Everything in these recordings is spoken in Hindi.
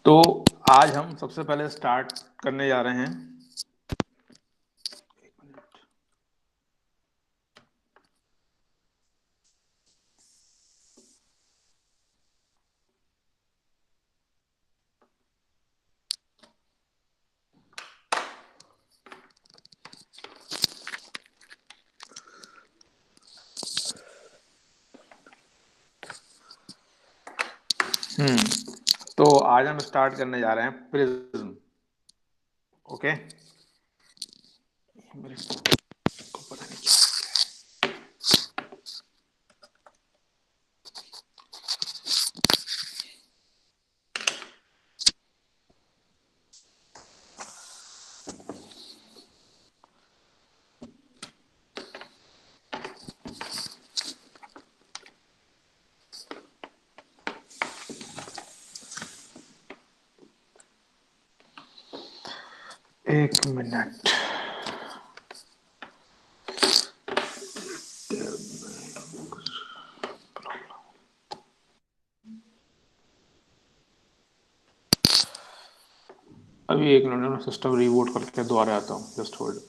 तो आज हम सबसे पहले स्टार्ट करने जा रहे हैं। तो आज हम स्टार्ट करने जा रहे हैं प्रिज्म। ओके, मेरे को पता नहीं क्या। एक मिनट। अभी एक मिनट में सिस्टम रीबूट करके दोबारा आता हूँ, जस्ट होल्ड।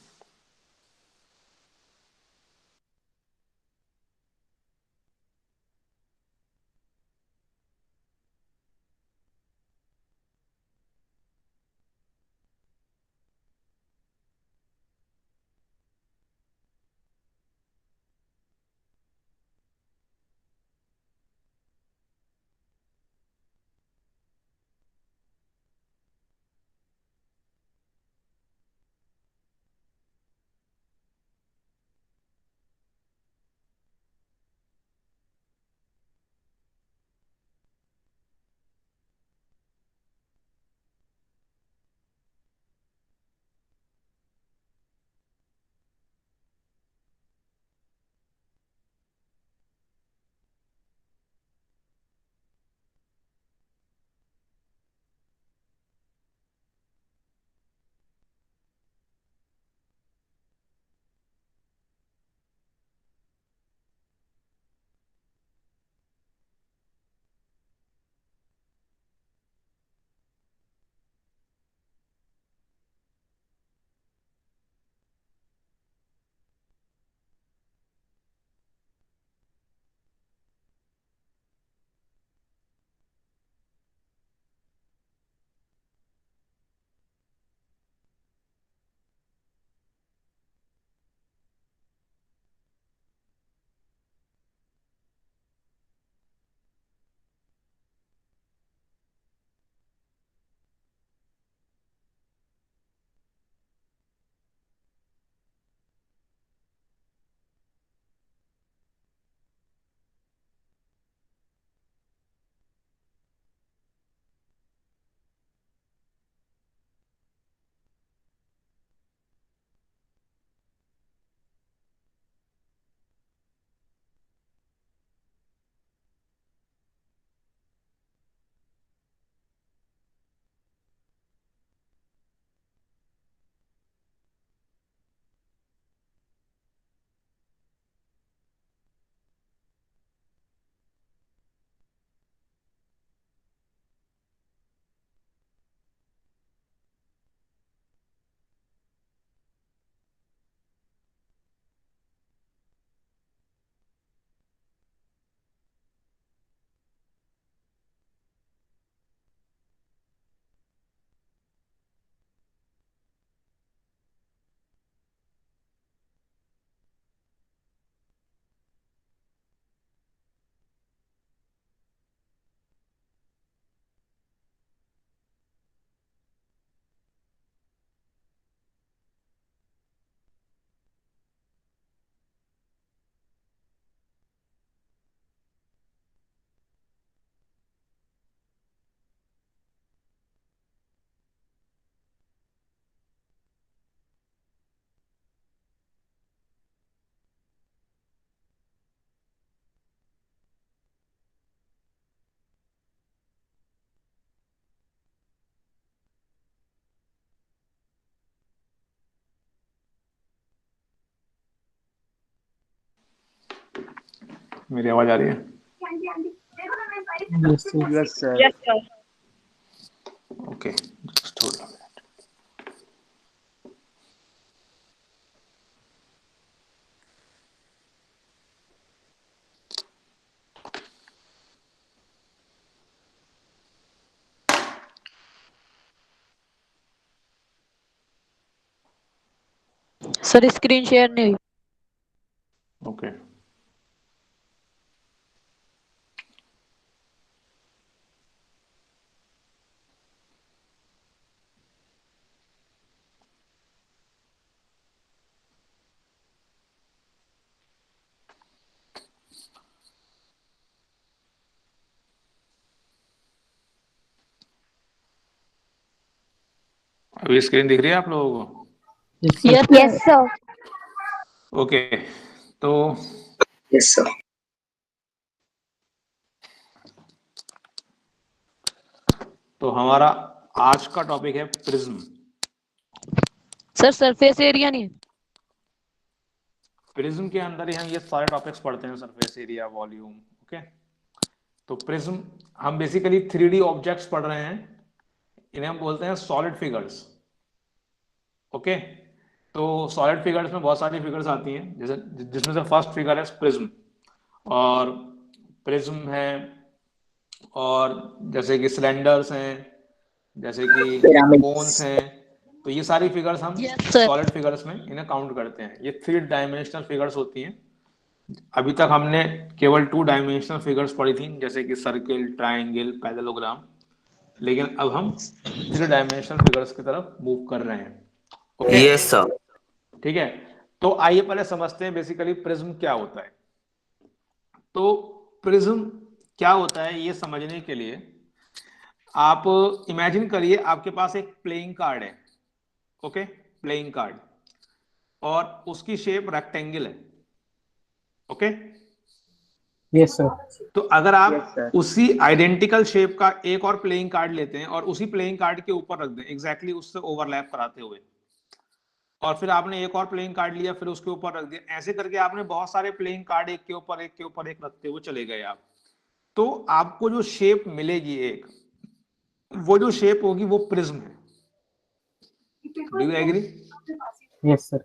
मेरी आवाज आ रही है? Yes, sir. Yes, sir. Okay, just hold on. Sir screen share नहीं हुई। Okay. अभी स्क्रीन दिख रही है आप लोगों को? Yes Yes, sir. ओके, तो Yes, sir. हमारा आज का टॉपिक है प्रिज्म। सर सरफेस एरिया नहीं है। प्रिज्म के अंदर ही हम ये सारे टॉपिक्स पढ़ते हैं, सरफेस एरिया, वॉल्यूम। ओके, तो प्रिज्म हम बेसिकली 3D ऑब्जेक्ट्स पढ़ रहे हैं, इन्हें हम बोलते हैं सॉलिड फिगर्स। ओके, तो सॉलिड फिगर्स में बहुत सारी फिगर्स आती हैं, जैसे जिसमें से फर्स्ट फिगर है प्रिज्म, और प्रिज्म है, और जैसे कि सिलेंडर्स हैं, जैसे कि कोन्स Pyramids. हैं। तो ये सारी फिगर्स हम Yes, sir. सॉलिड फिगर्स में इन्हें काउंट करते हैं। ये 3 डायमेंशनल फिगर्स होती हैं। अभी तक हमने केवल 2 डायमेंशनल फिगर्स पढ़ी थी, जैसे कि सर्किल, ट्राइंगल, पैरेललोग्राम, लेकिन अब हम 3 डायमेंशनल फिगर्स की तरफ मूव कर रहे हैं। Okay, Yes, sir. ठीक है। तो आइए पहले समझते हैं बेसिकली प्रिज्म क्या होता है। तो प्रिज्म क्या होता है ये समझने के लिए आप इमेजिन करिए, आपके पास एक प्लेइंग कार्ड है। ओके, प्लेइंग कार्ड, और उसकी शेप रेक्टेंगल है। Okay, yes sir. तो अगर आप Yes, sir. उसी आइडेंटिकल शेप का एक और प्लेइंग कार्ड लेते हैं और उसी प्लेइंग कार्ड के ऊपर रख दें, एग्जैक्टली उससे ओवरलैप कराते हुए, और फिर आपने एक और प्लेइंग कार्ड लिया, फिर उसके ऊपर रख दिया, ऐसे करके आपने बहुत सारे प्लेइंग कार्ड एक के ऊपर एक के ऊपर एक रखते हुए चले गए आप, तो आपको जो शेप मिलेगी एक, वो जो शेप होगी वो प्रिज्म है। Do you agree? Yes sir.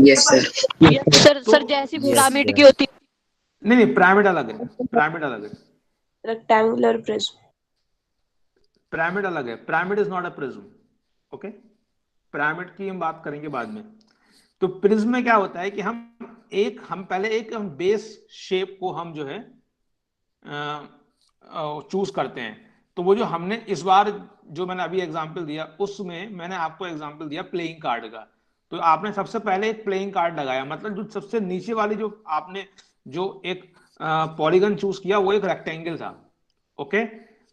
Yes, sir. Yes sir. तो सर जैसी Yes, पिरामिड sir. की होती है। नहीं, पिरामिड अलग है, पिरामिड अलग है, Rectangular prism. पिरामिड अलग है। Pyramid is not a prism. Okay, pyramid की हम बात करेंगे बाद में। तो प्रिज्म में क्या होता है कि हम पहले एक बेस शेप को हम जो है चूज करते हैं। तो वो जो हमने इस बार जो मैंने अभी एग्जांपल दिया, उसमें मैंने आपको एग्जांपल दिया प्लेइंग कार्ड का। तो आपने सबसे पहले एक प्लेइंग कार्ड लगाया, मतलब जो सबसे नीचे वाली जो आपने जो एक पॉलीगन चूज किया वो एक रेक्टेंगल था। ओके,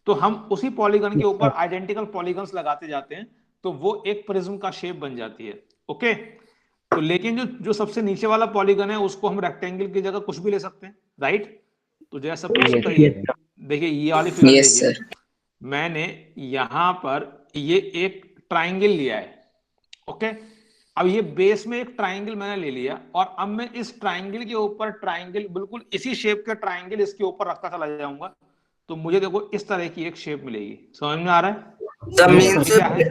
तो हम उसी पॉलीगन के ऊपर आइडेंटिकल पॉलीगन्स लगाते जाते हैं, तो वो एक प्रिज्म का शेप बन जाती है। ओके, तो लेकिन जो जो सबसे नीचे वाला पॉलीगन है उसको हम रेक्टेंगल की जगह कुछ भी ले सकते हैं, राइट? तो जैसे सपोज करिए, देखिए ये वाली फिगर Yes, देखिए, sir. मैंने यहां पर ये एक ट्राइंगल लिया है। ओके, अब ये बेस में एक ट्राइंगल मैंने ले लिया, और अब मैं इस ट्राइंगल के ऊपर ट्राइंगल, बिल्कुल इसी शेप का ट्राइंगल इसके ऊपर रखता चला जाऊंगा, तो मुझे देखो इस तरह की एक शेप मिलेगी। समझ में आ रहा है? Means ये क्या है?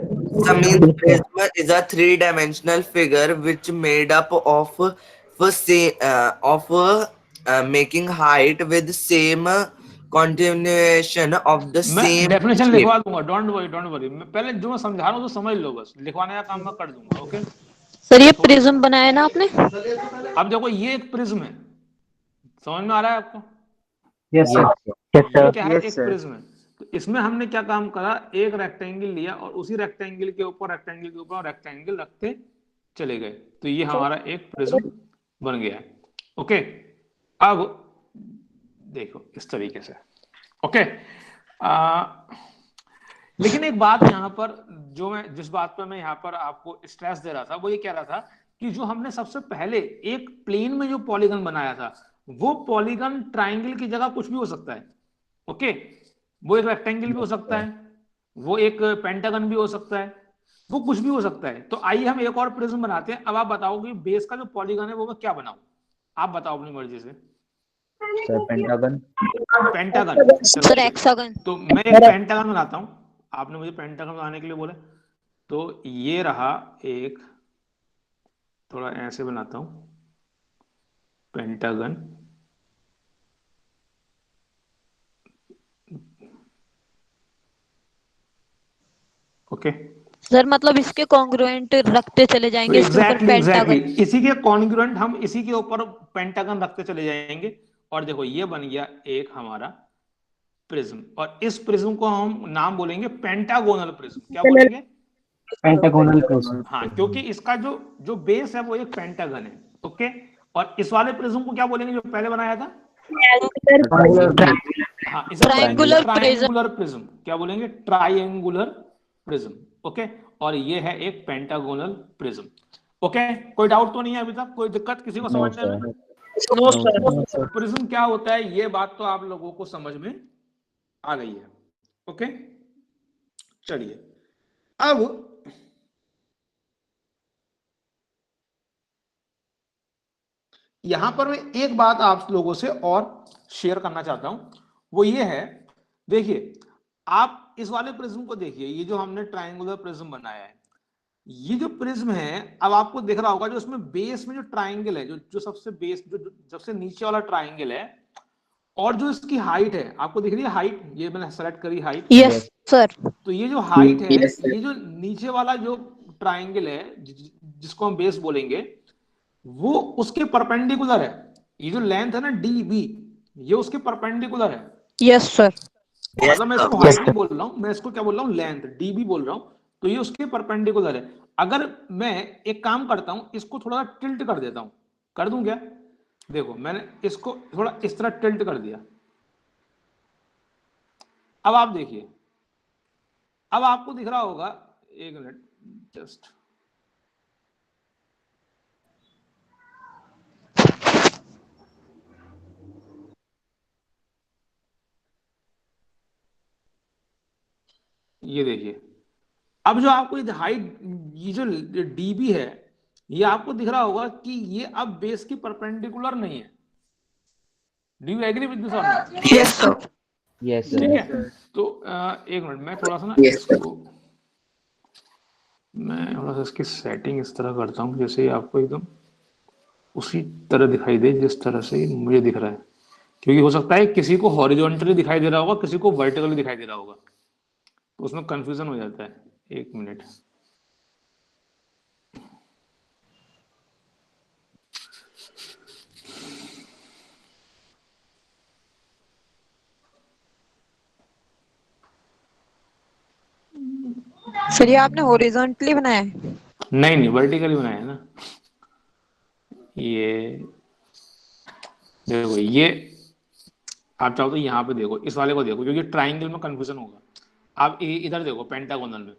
prism is a three-dimensional figure which made up of making height with same continuation of the मैं same डेफिनेशन shape. लिखवा दूंगा, डोंट वरी डोंट वरी। मैं पहले जो मैं समझा रहा हूँ तो समझ लो, बस लिखवाने का काम मैं कर दूंगा। ओके, सर ये प्रिज्म बनाया ना आपने। अब देखो ये एक प्रिज्म है, समझ में आ रहा है आपको? Yes sir. ये क्या है? एक प्रिज्म है। तो इसमें हमने क्या काम करा, एक रेक्टेंगल लिया और उसी रेक्टेंगल के ऊपर रेक्टेंगल के ऊपर रेक्टेंगल रखते चले गए, तो ये हमारा एक प्रिज्म बन गया। ओके, अब देखो इस तरीके से। ओके, लेकिन एक बात यहाँ पर, जिस बात पर मैं यहाँ पर आपको स्ट्रेस दे रहा था, वो ये कह रहा था कि जो हमने सबसे पहले एक प्लेन में जो पॉलीगन बनाया था, वो पॉलीगन ट्राइंगल की जगह कुछ भी हो सकता है। ओके, वो एक रेक्टेंगल भी हो सकता है, वो एक पेंटागन भी हो सकता है, वो कुछ भी हो सकता है। तो आइए हम एक और प्रिज्म बनाते हैं। अब आप बताओ कि बेस का जो पॉलीगन है वो मैं क्या बनाऊं, आप बताओ अपनी मर्जी से। पेंटागन। Pentagon, sir hexagon. तो मैं एक पेंटागन बनाता हूं। आपने मुझे पेंटागन बनाने के लिए बोला, तो ये रहा एक, थोड़ा ऐसे बनाता हूं, पेंटागन। ओके, सर मतलब इसके कॉन्ग्रुएंट रखते चले जाएंगे इसके ऊपर एग्जैक्टली पेंटागन। इसी के कॉन्ग्रुएंट हम इसी के ऊपर पेंटागन रखते चले जाएंगे। और देखो ये बन गया एक हमारा प्रिज्म, और इस प्रिज्म को हम नाम बोलेंगे पेंटागोनल प्रिज्म। क्या बोलेंगे? Pentagonal prism. हाँ, क्योंकि इसका जो जो बेस है वो एक पेंटागन है। ओके, और इस वाले प्रिज्म को क्या बोलेंगे जो पहले बनाया था? हाँ, इसे बोलेंगे ट्रायंगुलर प्रिज्म। Triangular prism. क्या बोलेंगे? Triangular prism. ओके, और ये है एक पेंटागोनल प्रिज्म। ओके, कोई डाउट तो नहीं है अभी तक? कोई दिक्कत किसी को समझने में? No sir. प्रिज्म क्या होता है ये बात तो आप लोगों को समझ में आ गई है। ओके, चलिए अब यहां पर मैं एक बात आप लोगों से और शेयर करना चाहता हूं, वो ये है, देखिए आप इस वाले प्रिज्म को देखिए, ये जो हमने ट्रायंगुलर प्रिज्म बनाया है, ये जो प्रिज्म है, अब आपको दिख रहा होगा जो उसमें बेस में जो ट्रायंगल है, जो जो सबसे बेस, जो सबसे नीचे वाला ट्रायंगल है, और जो इसकी हाइट है, आपको दिख रही है हाइट, ये मैंने सेलेक्ट करी हाइट। Yes sir. तो ये जो हाइट है, ये जो नीचे वाला जो ट्रायंगल है जिसको हम बेस बोलेंगे, वो उसके परपेंडिकुलर है। ये जो लेंथ है ना DB, ये उसके परपेंडिकुलर है। Yes sir. मतलब मैं इसको हाइट नहीं बोल रहा हूं, मैं इसको क्या बोल रहा हूं, लेंथ DB बोल रहा हूं। तो ये उसके परपेंडिकुलर है। अगर मैं एक काम करता हूं, इसको थोड़ा टिल्ट कर देता हूं, कर दूं क्या? देखो मैंने इसको थोड़ा इस तरह टिल्ट कर दिया। अब आप देखिए, अब आपको दिख रहा होगा, एक मिनट जस्ट, ये देखिए, अब जो आपको ये हाइट, ये जो DB है, ये आपको दिख रहा होगा कि ये अब बेस की परपेंडिकुलर नहीं है। Do you agree with this और नॉट? Yes sir. Yes, ठीक sir. है, तो एक मिनट, मैं थोड़ा सा ना इसको, मैं थोड़ा सा इसकी सेटिंग इस तरह करता हूँ जैसे आपको एकदम उसी तरह दिखाई दे जिस तरह से मुझे दिख रहा है, क्योंकि हो सकता है किसी को हॉरिजॉन्टली दिखाई दे रहा होगा, किसी को वर्टिकली दिखाई दे रहा होगा, तो उसमें कंफ्यूजन हो जाता है। एक मिनट, सर ये आपने हॉरिजॉन्टली बनाया है? नहीं नहीं, वर्टिकली बनाया है ना। ये देखो, ये आप चाहो तो यहाँ पे देखो, इस वाले को देखो, क्योंकि ट्राइंगल में कंफ्यूजन होगा। आप इधर देखो, पेंटागोनल में,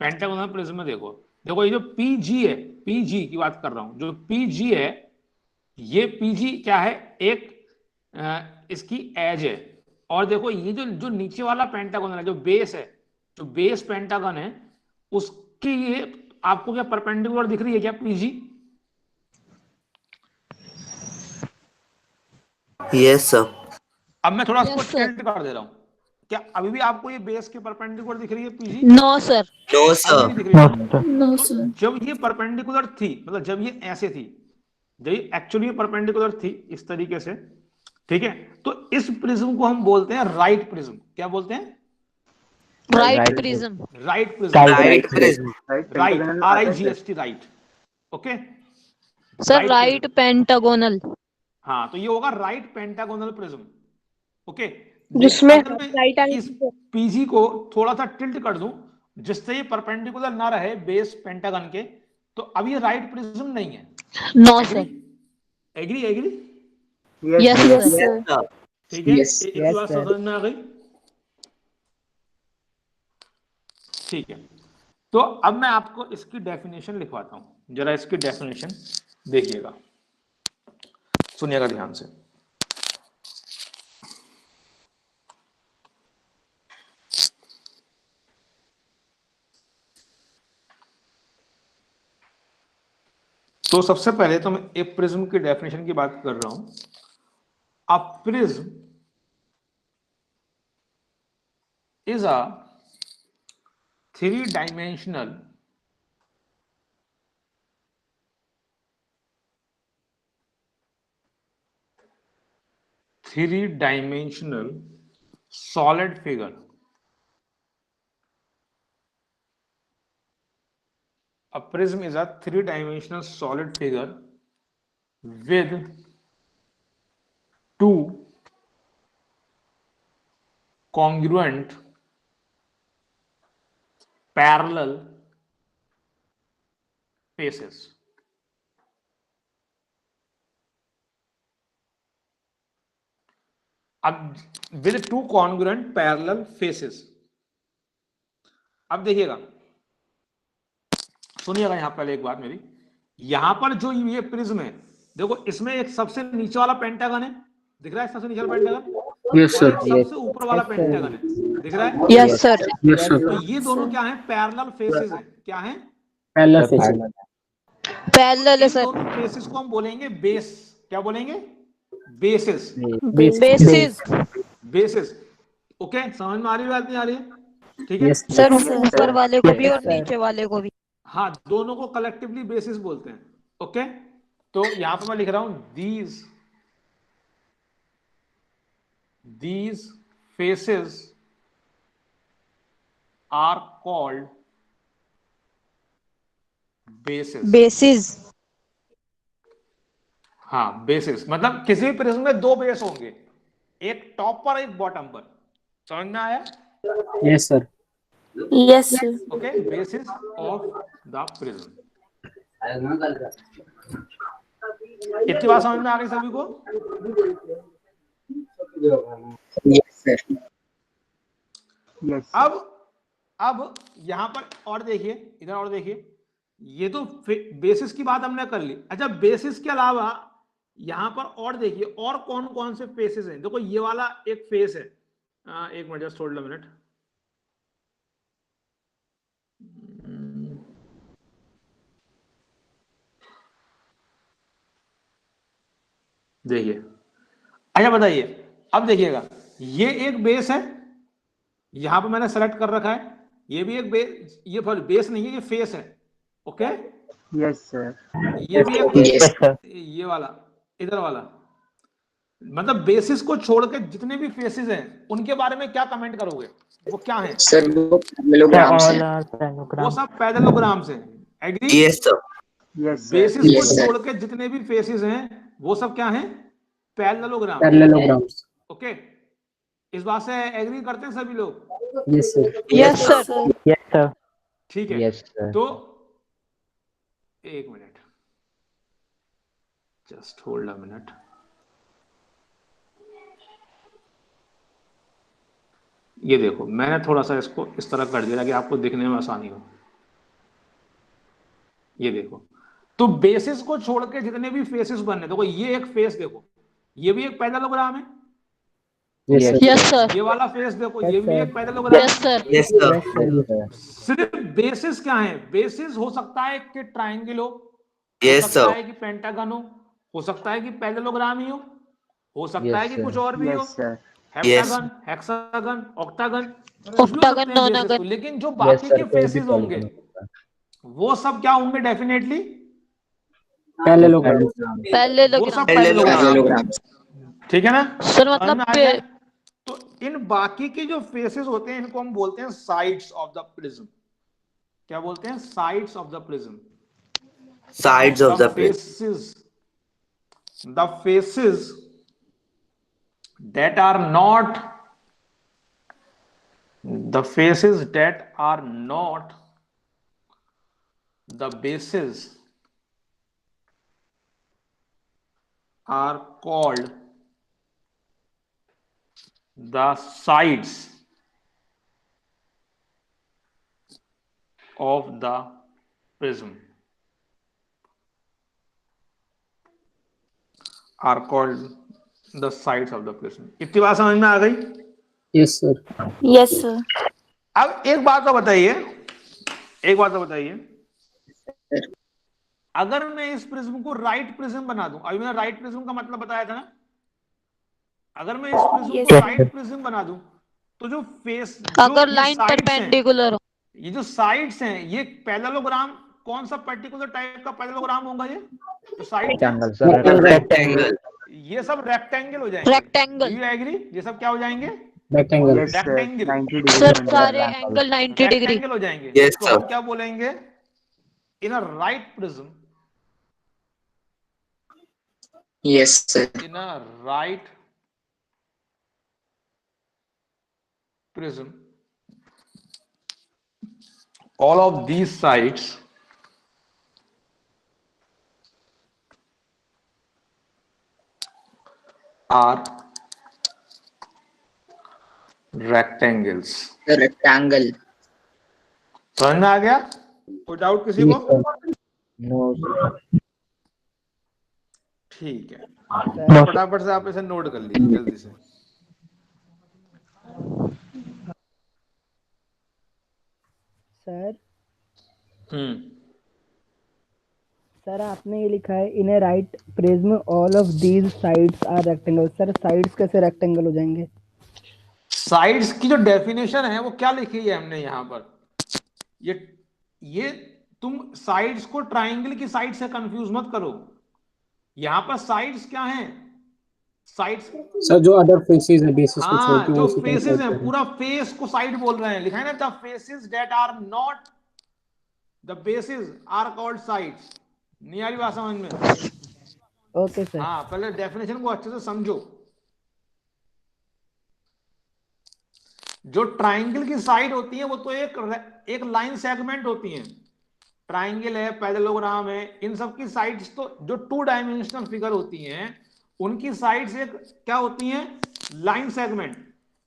पेंटागोनल प्रिज्म में देखो, देखो ये जो PG है, PG की बात कर रहा हूं, जो PG है, ये PG क्या है, एक इसकी एज है। और देखो ये जो जो नीचे वाला पेंटागोनल है, जो बेस है, जो बेस पेंटागन है, उसकी ये आपको क्या परपेंडिकुलर दिख रही है क्या PG? Yes, sir. अब मैं थोड़ा इसको Yes, sir. टिल्ट कर दे रहा हूं, क्या अभी भी आपको ये बेस के परपेंडिकुलर दिख रही है PG? No sir. No, अभी sir. नहीं दिख रही है। नो तो सर। जब ये परपेंडिकुलर थी, मतलब जब ये ऐसे थी, जब ये एक्चुअली परपेंडिकुलर थी इस तरीके से, ठीक है, तो इस प्रिज्म को हम बोलते हैं राइट प्रिज्म। क्या बोलते हैं? Right prism. Right prism. Right prism. Right, RIGST, right. Okay, sir right pentagonal. हाँ, तो ये होगा राइट पेंटागोनल प्रिज्म। ओके, जिसमें अगर मैं राइट इस एंगल PG को थोड़ा सा टिल्ट कर दूं जिससे ये परपेंडिकुलर ना रहे बेस पेंटागन के, तो अब ये राइट प्रिज्म नहीं है। No sir. Agree agree? Yes yes sir. Yes, sir. sir. ठीक है, Yes, एक बात समझ में आ गई? ठीक है, तो अब मैं आपको इसकी डेफिनेशन लिखवाता हूं, जरा इसकी डेफिनेशन देखिएगा, सुनिएगा ध्यान से। तो सबसे पहले तो मैं एक प्रिज्म की डेफिनेशन की बात कर रहा हूं। A prism is a three dimensional solid figure. A prism is a three-dimensional solid figure with two congruent parallel faces. अब with two congruent parallel faces. अब देखिएगा, सुनिएगा यहां पहले एक बात मेरी, यहां पर जो ये प्रिज्म है, देखो इसमें एक सबसे नीचे वाला पेंटागन है, दिख रहा है सबसे नीचे वाला पेंटागन? यस सर, सबसे ऊपर वाला पेंटागन है, दिख रहा है? Yes sir. यस सर, तो ये दोनों क्या है? पैरेलल फेसेस हैं। क्या है? पहला फेस, पैरेलल है इन सर। दोनों फेसेस को हम बोलेंगे बेस। क्या बोलेंगे? बेसिस। बेसिस। बेसिस। ओके, समझ में आ रही है बात? नहीं आ रही है? ठीक है सर ऊपर वाले को भी और नीचे वाले को भी। हाँ, दोनों को कलेक्टिवली बेसिस बोलते हैं। ओके, तो यहां पर मैं लिख रहा हूं these faces are called bases. Basis. हाँ, बेसिस मतलब किसी भी प्रिज्म में दो बेस होंगे, एक टॉप पर एक बॉटम पर। समझ में आया? Yes sir, Yes, sir. Okay, basis of the prism. इतनी बात समझ में आ गई सभी को? Yes, sir. अब यहां पर और देखिए, इधर और देखिए, ये तो बेसिस की बात हमने कर ली। अच्छा, बेसिस के अलावा यहां पर और देखिए और कौन कौन से फेसेस हैं। देखो ये वाला एक फेस है, एक minute, just hold a minute. देखिए, अच्छा बताइए, अब देखिएगा, ये एक बेस है, यहां पर मैंने सेलेक्ट कर रखा है, ये भी एक बेस, ये बेस नहीं है, ये फेस है। ओके, यस सर, ये भी एक Yes. ये वाला, इधर वाला। मतलब बेसिस को छोड़ के जितने भी फेसेस हैं उनके बारे में क्या कमेंट करोगे? वो क्या है? Sir, वो parallelograms हैं. वो सब पैरेललोग्राम्स हैं। Agree? Yes, sir. Yes bases Yes, को sir. छोड़ के जितने भी फेसेस हैं वो सब क्या हैं? पैरेललोग्राम। पैरेललोग्राम्स, ओके, इस बात से एग्री करते हैं सभी लोग? Yes sir, yes sir. Yes sir, ठीक है, यस सर, तो एक minute, just hold a minute. ये देखो, मैंने थोड़ा सा इसको इस तरह कर दिया कि आपको दिखने में आसानी हो। ये देखो, तो बेसिस को छोड़ के जितने भी फेसेस बने, देखो ये एक फेस, देखो ये भी एक पैरेललोग्राम है। Yes sir. ये वाला फेस देखो, ये भी एक पैरेललोग्राम यस है। सर। Yes, sir. सिर्फ बेसिस क्या है? बेसिस हो सकता है कि ट्राइंगल हो Yes, सकता sir. है कि पेंटागन हो सकता है कि पैरेललोग्राम ही हो सकता है कि कुछ और भी हो, हेप्टागन, हेक्सागन, ऑक्टागन, ऑक्टागन, नॉनागन। लेकिन जो बाकी के फेसेस होंगे वो सब क्या होंगे? डेफिनेटली पैरेललोग्राम्स, वो सब पैरेललोग्राम। पैरेललोग्राम। ठीक है ना? सर समझ मतलब में आ गया? तो इन बाकी के जो फेसेस होते हैं इनको हम बोलते हैं साइड्स ऑफ द प्रिज्म। क्या बोलते हैं? Sides of the prism. Sides of the prism. The faces that are not the bases are called the sides of the prism. Are called the sides of the prism. इतनी बात समझ में आ गई? Yes sir, Yes, sir. अब एक बात तो बताइए, अगर मैं इस प्रिज्म को राइट प्रिज्म बना दूं, अभी मैंने राइट प्रिज्म का मतलब बताया था ना, अगर मैं इस प्रिज्म Yes, को sir. राइट प्रिज्म बना दूं तो जो फेस, अगर लाइन परपेंडिकुलर हो। ये जो साइड्स हैं, ये पैरेललोग्राम कौन सा पर्टिकुलर टाइप का पैरेललोग्राम होगा? ये जो साइड्स हैं रेक्टेंगल सर, rectangle. ये सब रेक्टेंगल हो जाएंगे। रेक्टेंगल। Do you agree? ये सब क्या हो जाएंगे? Rectangle. yes sir, rectangle. 90 degree sir बन सारे जाएगा। Angle 90 degree. रेक्टेंगल हो जाएंगे। Yes, तो sir. हम क्या बोलेंगे? In a right prism, Yes, sir. in a right prism, all of these sides are rectangles. The rectangle. समझ में आ गया? कोई डाउट किसी को? Yes, sir. no sir, ठीक है, फटाफट से आप इसे नोट कर लीजिए जल्दी से। सर हम्म, सर आपने ये लिखा है in a right prism all of these sides are rectangle. Sir sides कैसे रेक्टेंगल हो जाएंगे? साइड्स की जो डेफिनेशन है वो क्या लिखी है हमने यहाँ पर? ये तुम साइड्स को ट्राइंगल की साइड से कंफ्यूज मत करो। यहाँ पर साइड्स क्या हैं? साइड्स, सर जो अदर फेसेस है बेसिस को छोड़ हाँ, के जो वो उसी को फेसेस include हैं, करें। पूरा फेस को साइड बोल रहे हैं। लिखा है ना, the faces that are not the bases are called sides. नहीं आ रही बात समझ में? Okay sir. हाँ, पहले डेफिनेशन को अच्छे से समझो। जो ट्राइंगल की साइड होती है वो तो एक लाइन सेगमेंट होती है। ट्राइंगल है, पैरेललोग्राम है, इन सब की साइड्स तो जो 2 डायमेंशनल फिगर होती हैं उनकी साइड्स एक क्या होती हैं? Line segment.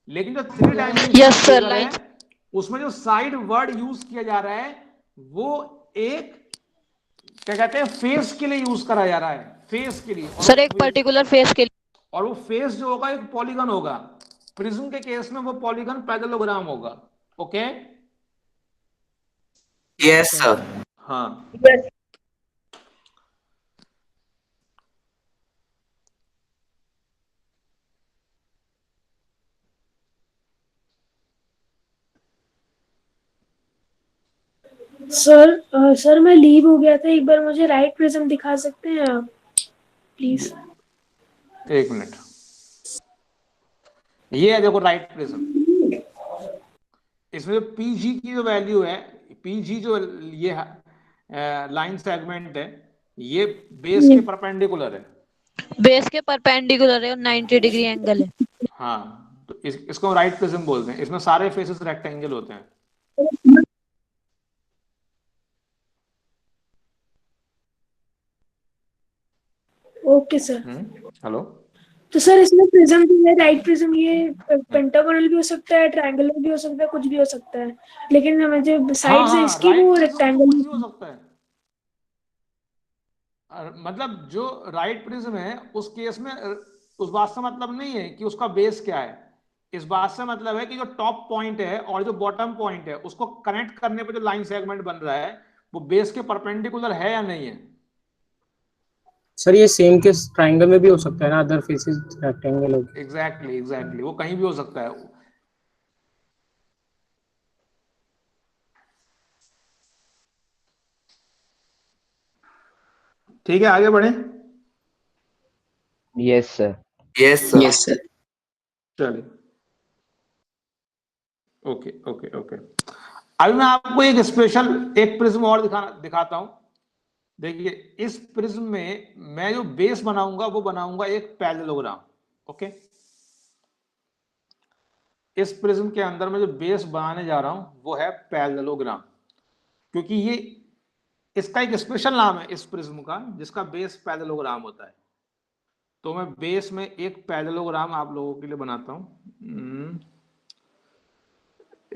लेकिन जो 3 डायमेंशनल Yes, sir, फिगर है line. उसमें जो साइड वर्ड यूज किया जा रहा है वो एक क्या कहते हैं, फेस के लिए यूज करा जा रहा है, फेस के लिए। सर एक पर्टिकुलर फेस के लिए। और वो फेस जो होगा एक पॉलीगन होगा। प्रिज्म के केस में वो पॉलीगन पैरेललोग्राम होगा। ओके? Yes, sir. हाँ, सर मैं लीव हो गया था, एक बार मुझे राइट प्रिज्म दिखा सकते हैं आप प्लीज? एक मिनट। ये है देखो राइट प्रिज्म। इसमें जो पीजी की जो वैल्यू है, पीजी जो ये लाइन सेगमेंट है, ये बेस के परपेंडिकुलर है। बेस के परपेंडिकुलर है और 90 डिग्री एंगल है। हाँ, तो इसको राइट प्रिज्म बोलते हैं। इसमें सारे फेसेस रेक्टेंगल होते हैं। Okay sir. हेलो? तो सर इसमें प्रिज्म जो है, राइट प्रिज्म, ये पेंटागोनल भी हो सकता है, ट्रायंगुलर भी हो सकता है, कुछ भी हो सकता है, लेकिन हमें जो साइड्स है इसकी राइट वो प्रिज्म रेक्टेंगल। कुछ भी हो सकता है। मतलब जो राइट प्रिज्म है उस केस में उस बात से मतलब नहीं है कि उसका बेस क्या है। इस बात से मतलब है कि जो टॉप पॉइंट है और जो बॉटम पॉइंट है उसको कनेक्ट करने पर जो लाइन सेगमेंट बन रहा है वो बेस के परपेंडिकुलर है या नहीं है। सर ये सेम केस ट्रायंगल में भी हो सकता है ना, अदर फेसेस रेक्टेंगल हो। एग्जैक्टली, वो कहीं भी हो सकता है। ठीक है, आगे बढ़े। yes sir, Yes, sir. Yes, sir. चलिए, ओके ओके ओके। अभी मैं आपको एक स्पेशल एक प्रिज्म और दिखाता हूं। देखिए, इस प्रिज्म में मैं जो बेस बनाऊंगा वो बनाऊंगा एक पैरेललोग्राम। ओके? इस प्रिज्म के अंदर मैं जो बेस बनाने जा रहा हूं वो है पैरेललोग्राम, क्योंकि ये इसका एक स्पेशल नाम है इस प्रिज्म का जिसका बेस पैरेललोग्राम होता है। तो मैं बेस में एक पैरेललोग्राम आप लोगों के लिए बनाता हूं।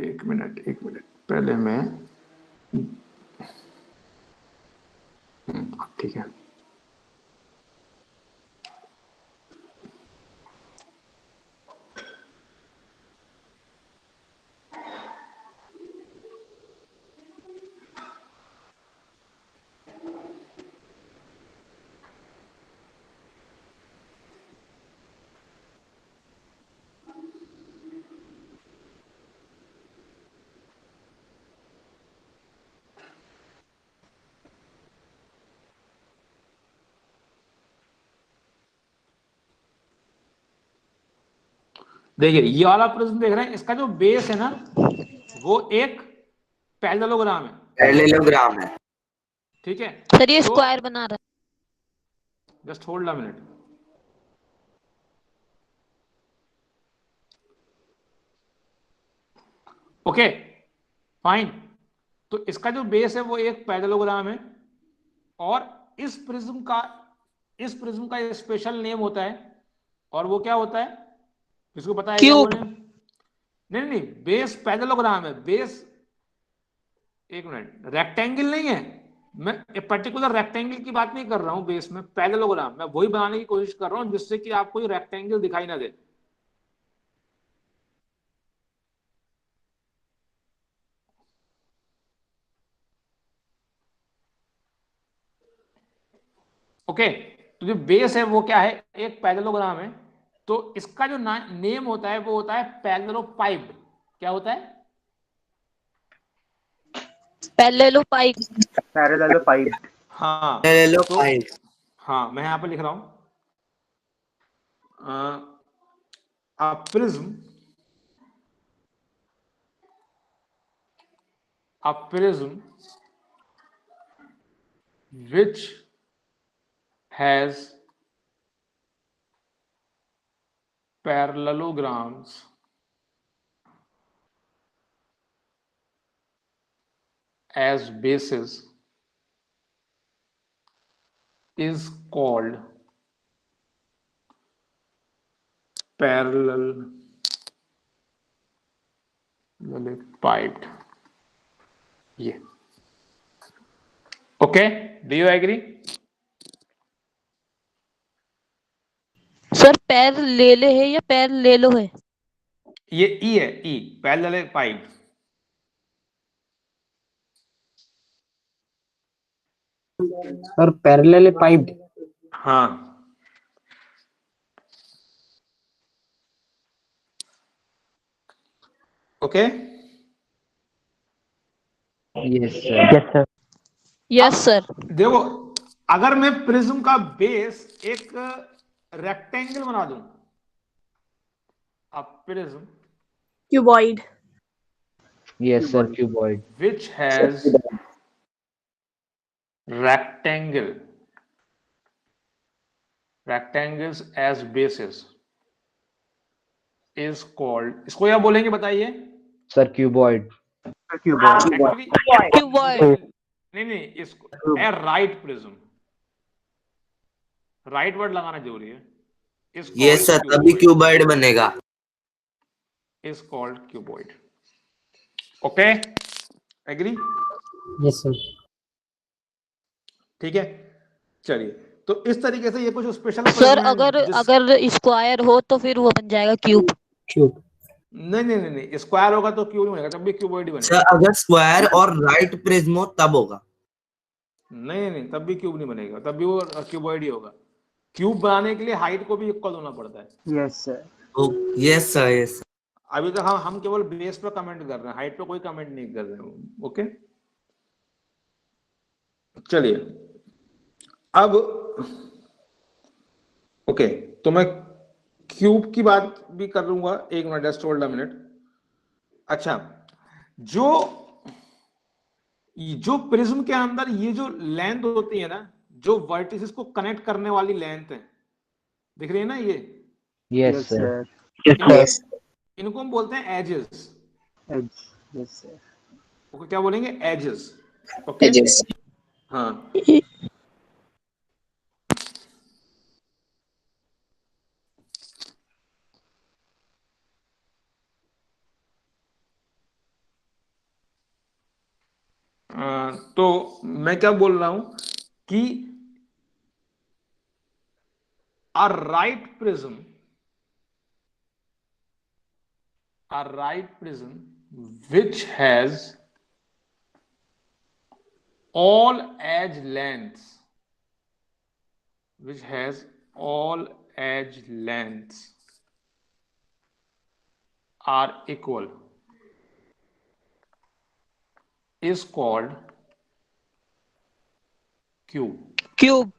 एक मिनट पहले मैं ठीक है। देखिए ये वाला प्रिज्म देख रहे हैं, इसका जो बेस है ना वो एक पैरेललोग्राम है, पैरेललोग्राम है। ठीक है। सर ये तो स्क्वायर बना रहा just hold a minute. Okay fine. तो इसका जो बेस है वो एक पैरेललोग्राम है, और इस प्रिज्म का स्पेशल नेम होता है, और वो क्या होता है, किसको पता है क्या क्यूब। बोले? नहीं नहीं, बेस पैरेललोग्राम है, बेस, एक मिनट, रेक्टेंगल नहीं है। मैं एक पर्टिकुलर रेक्टेंगल की बात नहीं कर रहा हूं, बेस में पैरेललोग्राम मैं वही बनाने की कोशिश कर रहा हूं जिससे कि आपको ये रेक्टेंगल दिखाई ना दे। ओके, तो जो बेस है वो क्या है, एक पैरेललोग्राम है। तो इसका जो नेम होता है वो होता है पैरेललोपाइप्ड। क्या होता है? पैरेललोपाइप। पैरेललोपाइप। हाँ पैरेललोपाइप। हाँ, मैं यहां पर लिख रहा हूं a prism which has parallelograms as bases is called parallelopiped. ये okay, do you agree? Sir पैर ले ले है या पैर ले लो है? ये ई है, ई पैरेललोपाइप्ड। Sir parallelepiped. हाँ okay. Yes, sir. Yes sir. देखो, अगर मैं प्रिज्म का बेस एक रेक्टेंगल बना दूं, अब prism Cuboid. Yes, sir. Cuboid. which has rectangles as bases is called, इसको क्या बोलेंगे बताइए? Sir, cuboid. Actually, cuboid. नहीं, इसको ए राइट प्रिज्म, राइट वर्ड लगाना जरूरी है। ये सर तभी क्यूबॉइड बनेगा। is called cuboid. Okay, agree? Yes sir. ठीक है, चलिए। तो इस तरीके से ये कुछ स्पेशल सर अगर स्क्वायर हो तो फिर वो बन जाएगा क्यूब। क्यूब। नहीं, स्क्वायर होगा तो क्यूब नहीं बनेगा, तब भी क्यूबॉइड ही बनेगा। सर अगर स्क्वायर और राइट प्रिज्म हो तब होगा। नहीं, तब भी क्यूब नहीं बनेगा, तब भी वो क्यूबॉइड ही होगा। क्यूब बनाने के लिए हाइट को भी इक्वल होना पड़ता है। Yes sir. Yes sir, yes. अभी तक हम केवल बेस पे कमेंट कर रहे हैं, हाइट पे कोई कमेंट नहीं कर रहे हैं। ओके, चलिए अब ओके, तो मैं क्यूब की बात भी कर लूंगा, एक minute, just hold a minute. अच्छा, जो प्रिज्म के अंदर ये जो लेंथ होती है ना, जो वर्टिसेस को कनेक्ट करने वाली लेंथ है, दिख रही है ना ये? Yes, sir. इनको हम बोलते हैं एजेस। Yes sir. ओके, क्या बोलेंगे? एजेस। ओके, हाँ। तो मैं क्या बोल रहा हूं कि a right prism which has all edge lengths are equal is called cube. Cube.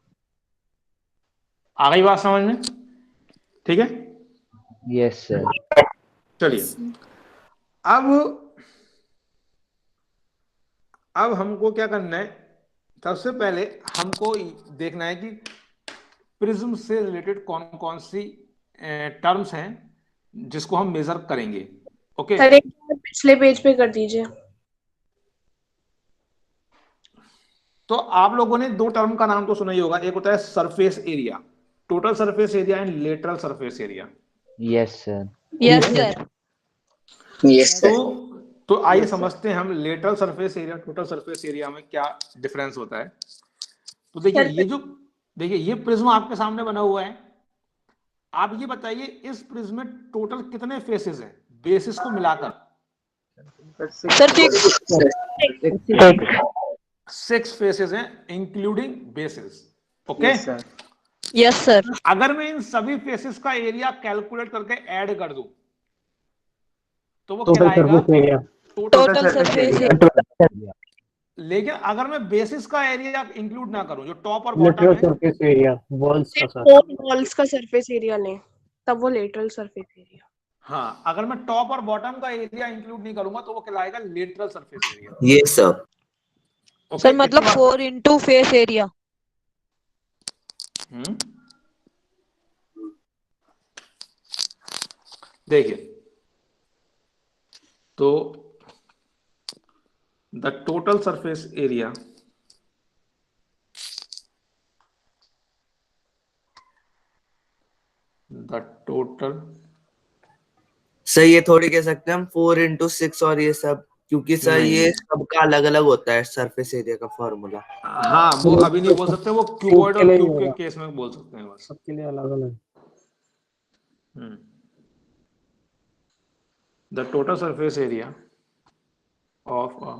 आ गई बात समझ में? ठीक है, Yes, sir. चलिए अब हमको क्या करना है, सबसे पहले हमको देखना है कि प्रिज्म से रिलेटेड कौन कौन सी टर्म्स हैं जिसको हम मेजर करेंगे। ओके, सर एक बार पिछले पेज पे कर दीजिए। तो आप लोगों ने दो टर्म का नाम तो सुना ही होगा, एक होता है surface area, total surface area and lateral surface area. Yes, sir. Yes sir. तो आइए समझते हैं हम lateral surface area total surface area में क्या डिफरेंस होता है। तो देखिए ये प्रिज्म आपके सामने बना हुआ है। आप ये बताइए इस प्रिज्म में टोटल कितने फेसेस हैं बेसिस को मिलाकर? सर 6 फेसेस हैं including basis. Okay, yes sir. अगर मैं इन सभी फेसेस का एरिया कैलकुलेट करके ऐड कर दूं तो वो कहलाएगा टोटल सरफेस एरिया। लेकिन अगर मैं बेसिस का एरिया इंक्लूड ना करूं, जो टॉप और बॉटम है, सरफेस एरिया वॉल्स का सर, फोर वॉल्स का सरफेस एरिया लें तब वो लेटरल सरफेस एरिया। हाँ, अगर मैं टॉप और बॉटम का एरिया इंक्लूड नहीं करूंगा तो वो कहलाएगा लेटरल सरफेस एरिया। ये सब सर मतलब 4 into फेस एरिया। देखिए, तो the total surface area sir ये थोड़ी कह सकते हैं हम 4 into 6 और ये सब, क्योंकि सर नहीं। ये सबका अलग अलग होता है सरफेस एरिया का फॉर्मूला। हाँ, वो अभी नहीं बोल सकते, वो क्यूबॉइड और क्यूब के केस में बोल सकते हैं बस। सबके लिए अलग अलग। The total surface area of a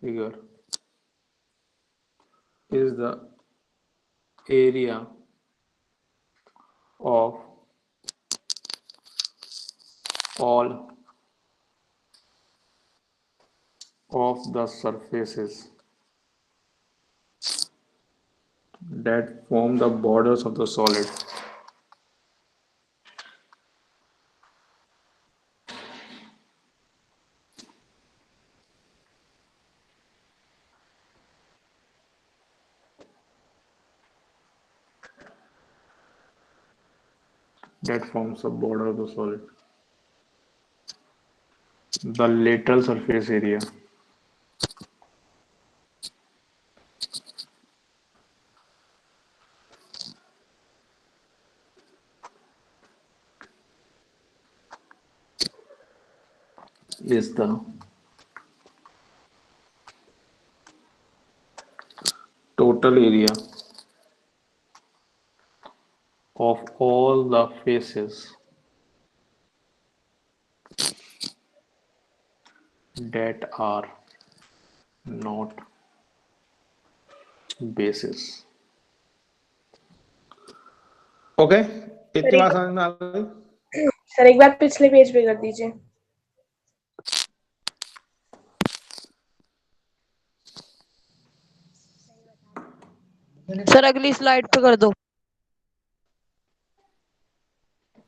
figure is the area of all of the surfaces that form the borders of the solid. That forms the border of the solid. The lateral surface area is the total area of all the faces that are not bases. Okay, इतनी बात समझ में आ गई? सर एक बार पिछले पेज पे कर दीजिए। सर अगली स्लाइड पे कर दो।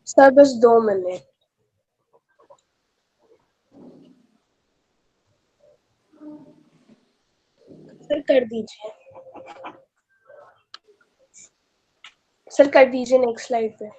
सर बस 2 मिनट। सर कर दीजिए। सर कर दीजिए नेक्स्ट स्लाइड पे।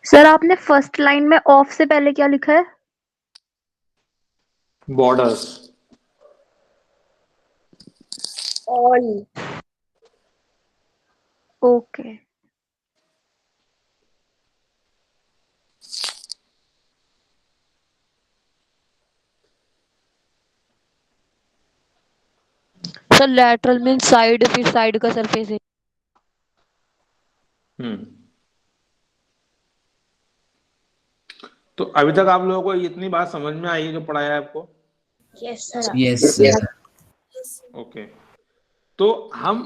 सर आपने फर्स्ट लाइन में ऑफ से पहले क्या लिखा है? Borders. All. Okay. Sir lateral mean side, फिर साइड का सरफेस एरिया। तो अभी तक आप लोगों को इतनी बात समझ में आई है जो पढ़ाया है आपको? Yes sir. Yes, sir. Okay, तो हम,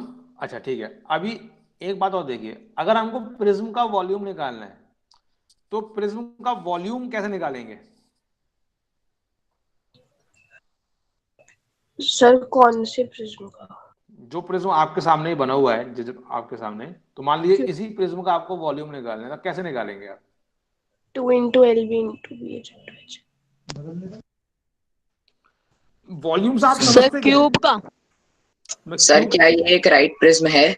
अच्छा ठीक है, अभी एक बात और देखिए, अगर हमको प्रिज्म का वॉल्यूम निकालना है तो प्रिज्म का वॉल्यूम कैसे निकालेंगे? सर कौन से प्रिज्म का? जो प्रिज्म आपके सामने ही बना हुआ है, जो आपके सामने, तो मान लीजिए इसी प्रिज्म का आपको वॉल्यूम निकालना है, तो कैसे निकालेंगे आप? 2 into LV into BH into H। Volume से आप सर समझते क्या क्यूब का। मैं सर क्यूब, क्या ये एक राइट प्रिज्म है?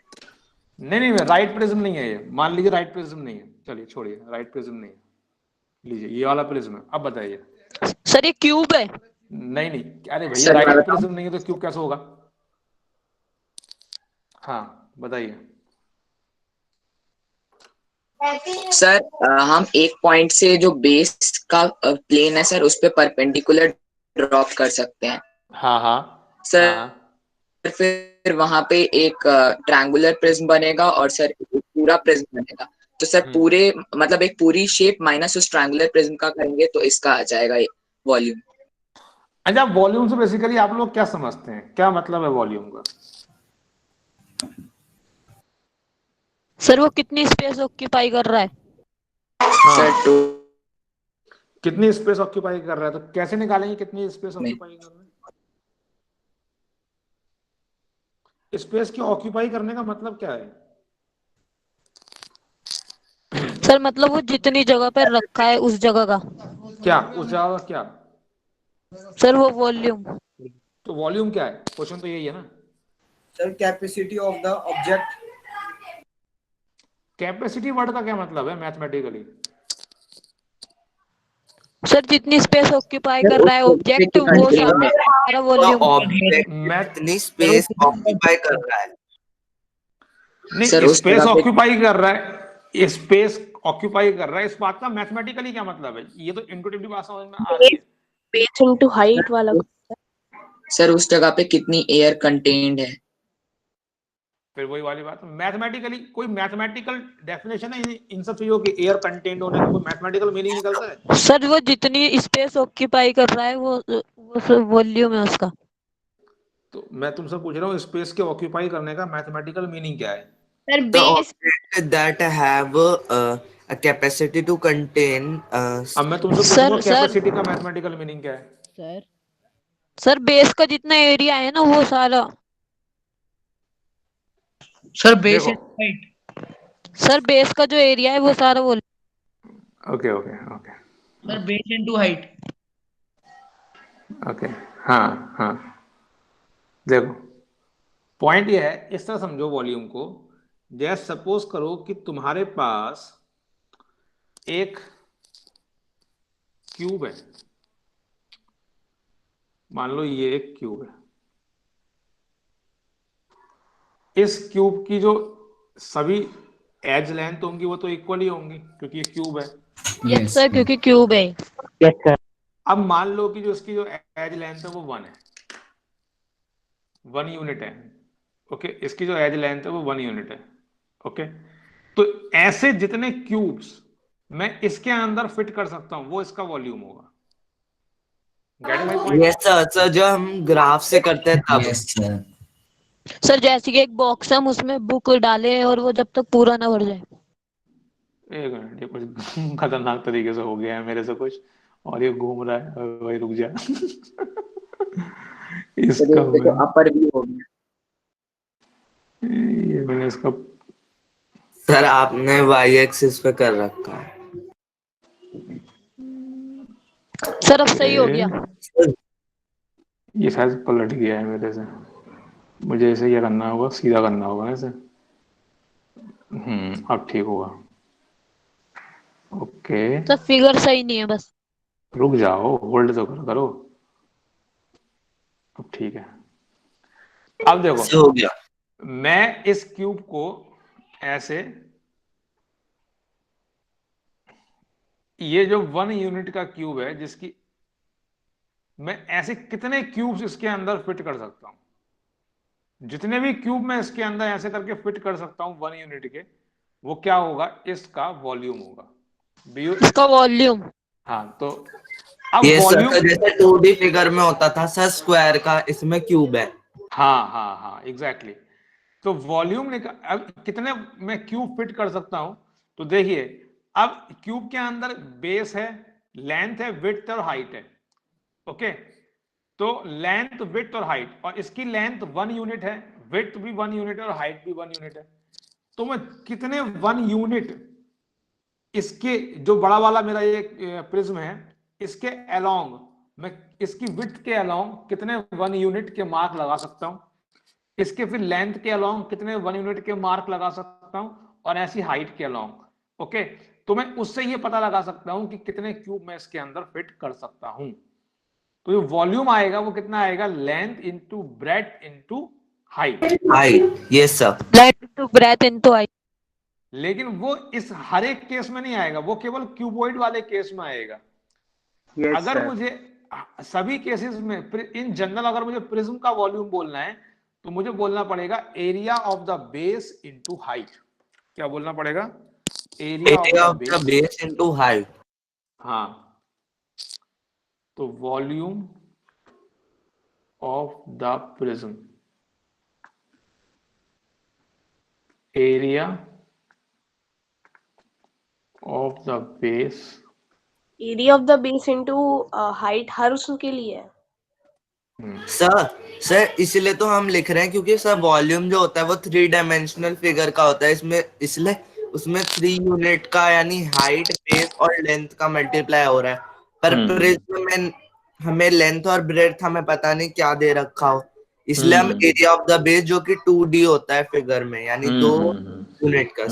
नहीं राइट प्रिज्म नहीं है ये, मान लीजिए राइट प्रिज्म नहीं है, चलिए छोड़िए, राइट प्रिज्म नहीं है, लीजिए ये वाला प्रिज्म है, अब बताइए। सर ये क्यूब है। नहीं, अरे भैया सर, मैं राइट बताऊं? प्रिज्म नहीं है तो क्यूब कैसे होगा? हाँ बताइए। सर हम एक पॉइंट से जो बेस का प्लेन है सर उस पे परपेंडिकुलर ड्रॉप कर सकते हैं हाँ सर। हाँ फिर वहां पे एक ट्रायंगुलर प्रिज्म बनेगा और सर एक पूरा प्रिज्म बनेगा। तो सर पूरे मतलब एक पूरी शेप माइनस उस ट्रायंगुलर प्रिज्म का करेंगे तो इसका आ जाएगा वॉल्यूम। अच्छा, वॉल्यूम से बेसिकली आप लोग क्या समझते हैं, क्या मतलब है वॉल्यूम का? सर वो कितनी स्पेस ऑक्यूपाई कर रहा है? सर टू कितनी स्पेस ऑक्यूपाई कर रहा है, तो कैसे निकालेंगे कितनी स्पेस ऑक्यूपाई कर रहा है? स्पेस की ऑक्यूपाई करने का मतलब क्या है? सर मतलब वो जितनी जगह पे रखा है उस जगह का। क्या उस जगह का क्या? सर वो वॉल्यूम। तो वॉल्यूम क्या है, क्वेश्चन तो यही है ना sir. Capacity of the object. Capacity word का क्या मतलब है मैथमेटिकली? सर जितनी स्पेस ऑक्यूपाई कर रहा है ऑब्जेक्ट वो सारा वॉल्यूम। ऑब्जेक्ट कितनी स्पेस ऑक्यूपाई कर रहा है? नहीं, सर, उस स्पेस जगह पे- ऑक्यूपाई कर रहा है, स्पेस ऑक्यूपाई कर रहा है, इस बात का मैथमेटिकली क्या मतलब है? ये तो इंट्यूटिवली बात समझ में आ रही है। बेस into हाइट वाला। सर उस जगह पे कितनी एयर कंटेन्ड है? फिर वही वाली बात, मैथमेटिकली कोई मैथमेटिकल डेफिनेशन है इन सब चीजों की? एयर कंटेंट होने का कोई मैथमेटिकल मीनिंग निकलता है? सर वो जितनी स्पेस ऑक्यूपाई कर रहा है वो वॉल्यूम है उसका। तो मैं तुमसे पूछ रहा हूँ स्पेस के ऑक्यूपाई करने का मैथमेटिकल मीनिंग क्या है? Sir The base object that have a capacity to contain अब मैं तुमसे सर, पूछूंगा सर। कैपेसिटी का मैथमेटिकल मीनिंग क्या है? सर बेस का जितना एरिया है ना वो सारा। सर बेस देखो, सर बेस का जो एरिया है वो सारा volume. Okay sir base into height. Okay, हाँ देखो, पॉइंट ये है, इस तरह समझो वॉल्यूम को, जैसे सपोज करो कि तुम्हारे पास एक क्यूब है, मान लो ये एक क्यूब है, इस क्यूब की जो सभी एज लेंथ होंगी वो तो इक्वल ही होंगी क्योंकि ये क्यूब है। यस सर क्योंकि क्यूब है। अब मान लो कि जो इसकी जो एज लेंथ है वो 1 है, 1 यूनिट है। ओके, इसकी जो एज लेंथ है वो 1 यूनिट है। ओके, तो ऐसे जितने क्यूब्स मैं इसके अंदर फिट कर सकता हूं वो इसका वॉल्यूम होगा। Getting my point? Yes sir, जो हम ग्राफ से करते हैं तब। सर जैसे कि एक बॉक्स हम उसमें बुक डाले और वो जब तक पूरा ना भर जाए। एक मिनट, ये कुछ खतरनाक तरीके से हो गया है मेरे से कुछ, और ये घूम रहा है, वही रुक जा। इसका तो अपर भी हो गया। ये मैंने इसका, सर आपने वाई एक्सिस पे कर रखा है। सर अब सही हो गया। ये शायद पलट गया है मेरे से, मुझे ऐसे क्या करना होगा, सीधा करना होगा ऐसे। अब ठीक होगा। ओके, सर फिगर सही नहीं है बस। रुक जाओ, होल्ड तो करो। अब ठीक है। अब देखो, हो गया। मैं इस क्यूब को ऐसे, ये जो 1 यूनिट का क्यूब है जिसकी मैं ऐसे कितने क्यूब्स इसके अंदर फिट कर सकता हूं, जितने भी क्यूब मैं इसके अंदर ऐसे करके फिट कर सकता हूं 1 यूनिट के, वो क्या होगा, इसका वॉल्यूम होगा। इसका वॉल्यूम। हाँ, तो अब ये सर वॉल्यूम, जैसे 2D फिगर में होता था सर स्क्वायर का, इसमें क्यूब है। हाँ एग्जैक्टली। तो वॉल्यूम अब कितने मैं क्यूब फिट कर सकता हूं, तो देखिए अब क्यूब के अंदर बेस है, लेंथ है, विड्थ और हाइट है। ओके, तो लेंथ, विड्थ और हाइट, और इसकी लेंथ 1 यूनिट है, विड्थ भी 1 यूनिट है और हाइट भी 1 यूनिट है। तो मैं कितने 1 यूनिट इसके, जो बड़ा वाला मेरा ये प्रिज्म है, इसके अलोंग, मैं इसकी विड्थ के अलोंग कितने 1 यूनिट के मार्क लगा सकता हूं, इसके फिर लेंथ के अलोंग कितने 1 यूनिट के मार्क लगा सकता हूं, और ऐसी हाइट के अलोंग। ओके, तो मैं उससे ये पता लगा सकता हूं कि कितने क्यूब मैं इसके अंदर फिट कर सकता हूं। तो जो वॉल्यूम आएगा वो कितना आएगा, length into breadth into height. Height, yes sir. Length into breadth into height. लेकिन वो इस हर एक केस में नहीं आएगा, वो केवल क्यूबॉइड वाले केस में आएगा। अगर मुझे सभी केसेस में इन जनरल अगर मुझे प्रिज्म का वॉल्यूम बोलना है, तो मुझे बोलना पड़ेगा area of the base into height. क्या बोलना पड़ेगा, area of the base into height. हाँ, तो volume of the prism, area of the base, area of the base into height हर उसके लिए है। सर इसलिए तो हम लिख रहे हैं क्योंकि सर वॉल्यूम जो होता है वो 3 डायमेंशनल फिगर का होता है, इसमें इसलिए उसमें 3 यूनिट का यानी हाइट, बेस और लेंथ का मल्टीप्लाई हो रहा है। पर प्रिज्म में हमें लेंथ और ब्रेड्थ हमें पता नहीं क्या दे रखा हो, इसलिए हम एरिया ऑफ द बेस जो कि 2D होता है फिगर में, यानी 2 यूनिट का,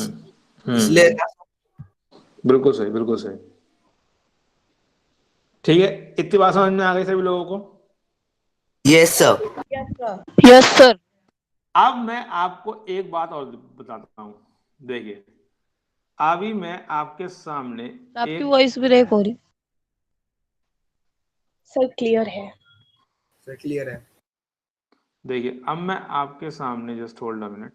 इसलिए बिल्कुल सही, बिल्कुल सही। ठीक है, इतनी बात समझ में आ गई सभी लोगों को? Yes sir. Yes sir. अब मैं आपको एक बात और बताता हूं, देखिए अभी मैं आपके सामने आपकी वॉइस ब्रेक हो रही। सर क्लियर है, सर क्लियर है। देखिए अब मैं आपके सामने, जस्ट होल्ड अ मिनट,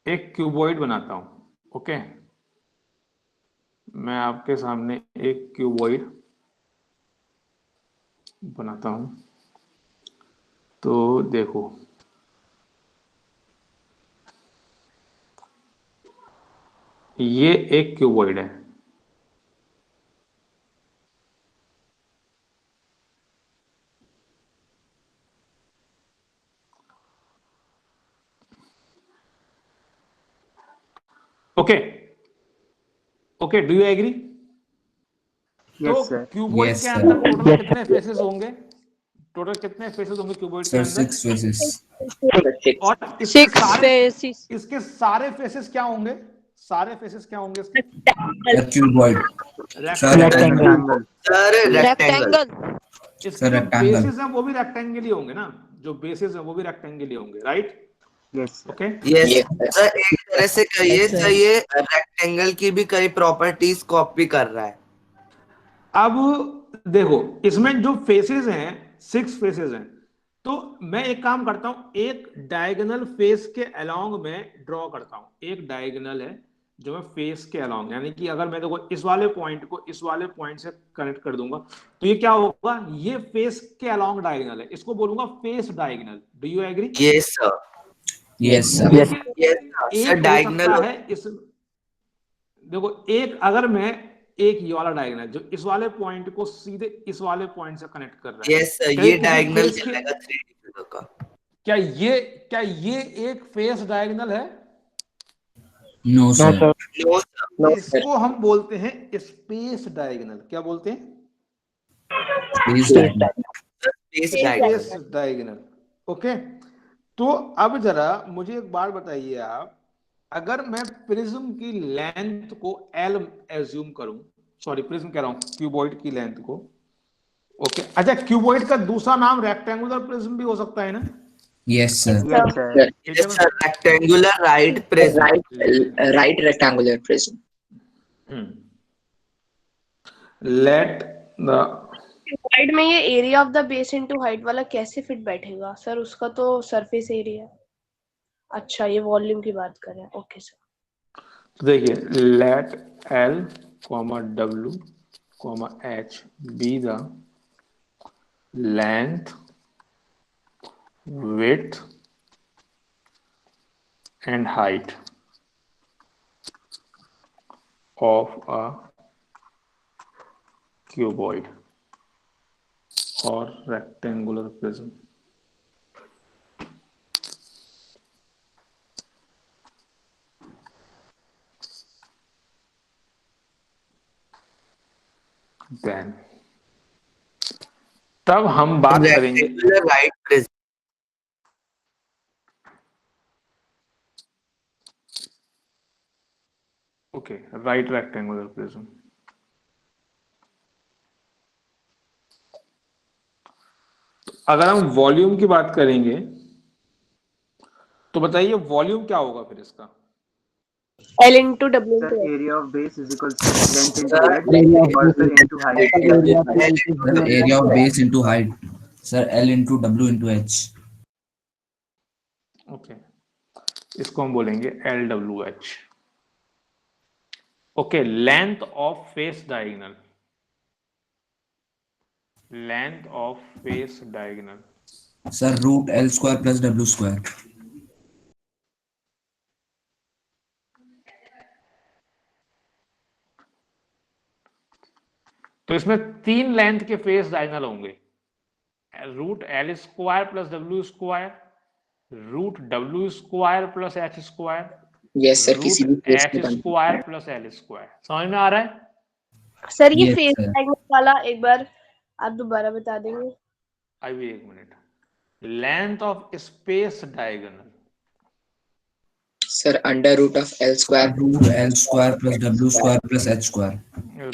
एक क्यूबॉइड बनाता हूं। ओके, मैं आपके सामने एक क्यूबॉइड बनाता हूं, तो देखो ये एक क्यूबॉइड है। Okay okay, do you agree? तो क्यूबॉइड के अंदर टोटल कितने फेसेस होंगे? टोटल कितने फेसेस होंगे क्यूबॉइड के अंदर? 6 फेसेस। और इसके सारे फेसेस क्या होंगे? सारे फेसेस क्या होंगे इसके? क्यूबॉइड। रेक्टेंगल। इसके जो बेसिस हैं वो भी रेक्टेंगल ही होंगे ना, जो बेसिस हैं वो भी रेक्टेंगल ही होंगे, right? Yes okay, yes sir. एक तरह से कहिए तो ये रेक्टेंगल की भी कई प्रॉपर्टीज कॉपी कर रहा है। अब देखो इसमें जो फेसेस हैं 6 फेसेस हैं, तो मैं एक काम करता हूं, एक डायगोनल फेस के अलोंग में ड्रॉ करता हूं। एक डायगोनल है जो मैं फेस के अलोंग, यानी कि अगर मैं देखो इस वाले पॉइंट को इस वाले पॉइंट से कनेक्ट कर दूंगा, तो ये क्या होगा, ये फेस के अलोंग डायगोनल है, इसको बोलूंगा face diagonal. Do you agree? Yes sir. Yes sir. एक डायगोनल है इस, देखो एक अगर मैं एक ये वाला डायगोनल जो इस वाले पॉइंट को सीधे इस वाले पॉइंट से कनेक्ट कर रहा है, यस सर, ये डायगोनल चलेगा 3D फिगर का। क्या ये एक फेस डायगोनल है? No sir. इसको हम बोलते हैं स्पेस डायगोनल। क्या बोलते हैं? Space diagonal. ओके, तो अब जरा मुझे एक बात बताइए आप, अगर मैं प्रिज्म की लेंथ को L एज्यूम करूं, सॉरी प्रिज्म कह रहा हूं, क्यूबॉइड की लेंथ को। ओके, अच्छा क्यूबॉइड का दूसरा नाम रेक्टेंगुलर प्रिज्म भी हो सकता है ना? Yes sir. Yes sir, rectangular right prism, right rectangular prism. Let the cuboid में ये area of the base into height वाला कैसे फिट बैठेगा सर? उसका तो सरफेस एरिया। अच्छा, ये वॉल्यूम की बात कर रहे हैं। Okay sir. तो देखिए let L, W, H be the length, width and height of a cuboid or rectangular prism. Then तब हम बात करेंगे right prism. Okay, right rectangular prism. अगर हम वॉल्यूम की बात करेंगे तो बताइए वॉल्यूम क्या होगा फिर इसका? L into W Sir, into H. area of base is equal to length into height or sir into height. Sir, area of base into height. Sir, L into W into H. Okay, इसको हम बोलेंगे LWH। Okay, length of face diagonal, length of face diagonal. Sir, root L square plus W square. तो इसमें 3 लेंथ के फेस डायगोनल होंगे, root L square plus W square, root W square plus H square, yes sir, किसी भी face H square plus L square. समझ में आ रहा है? सर ये Yes, फेस sir. डायगोनल वाला एक बार आप दोबारा बता देंगे? अभी एक minute. Length of space diagonal, sir under root of L square Root L square plus W square plus H square.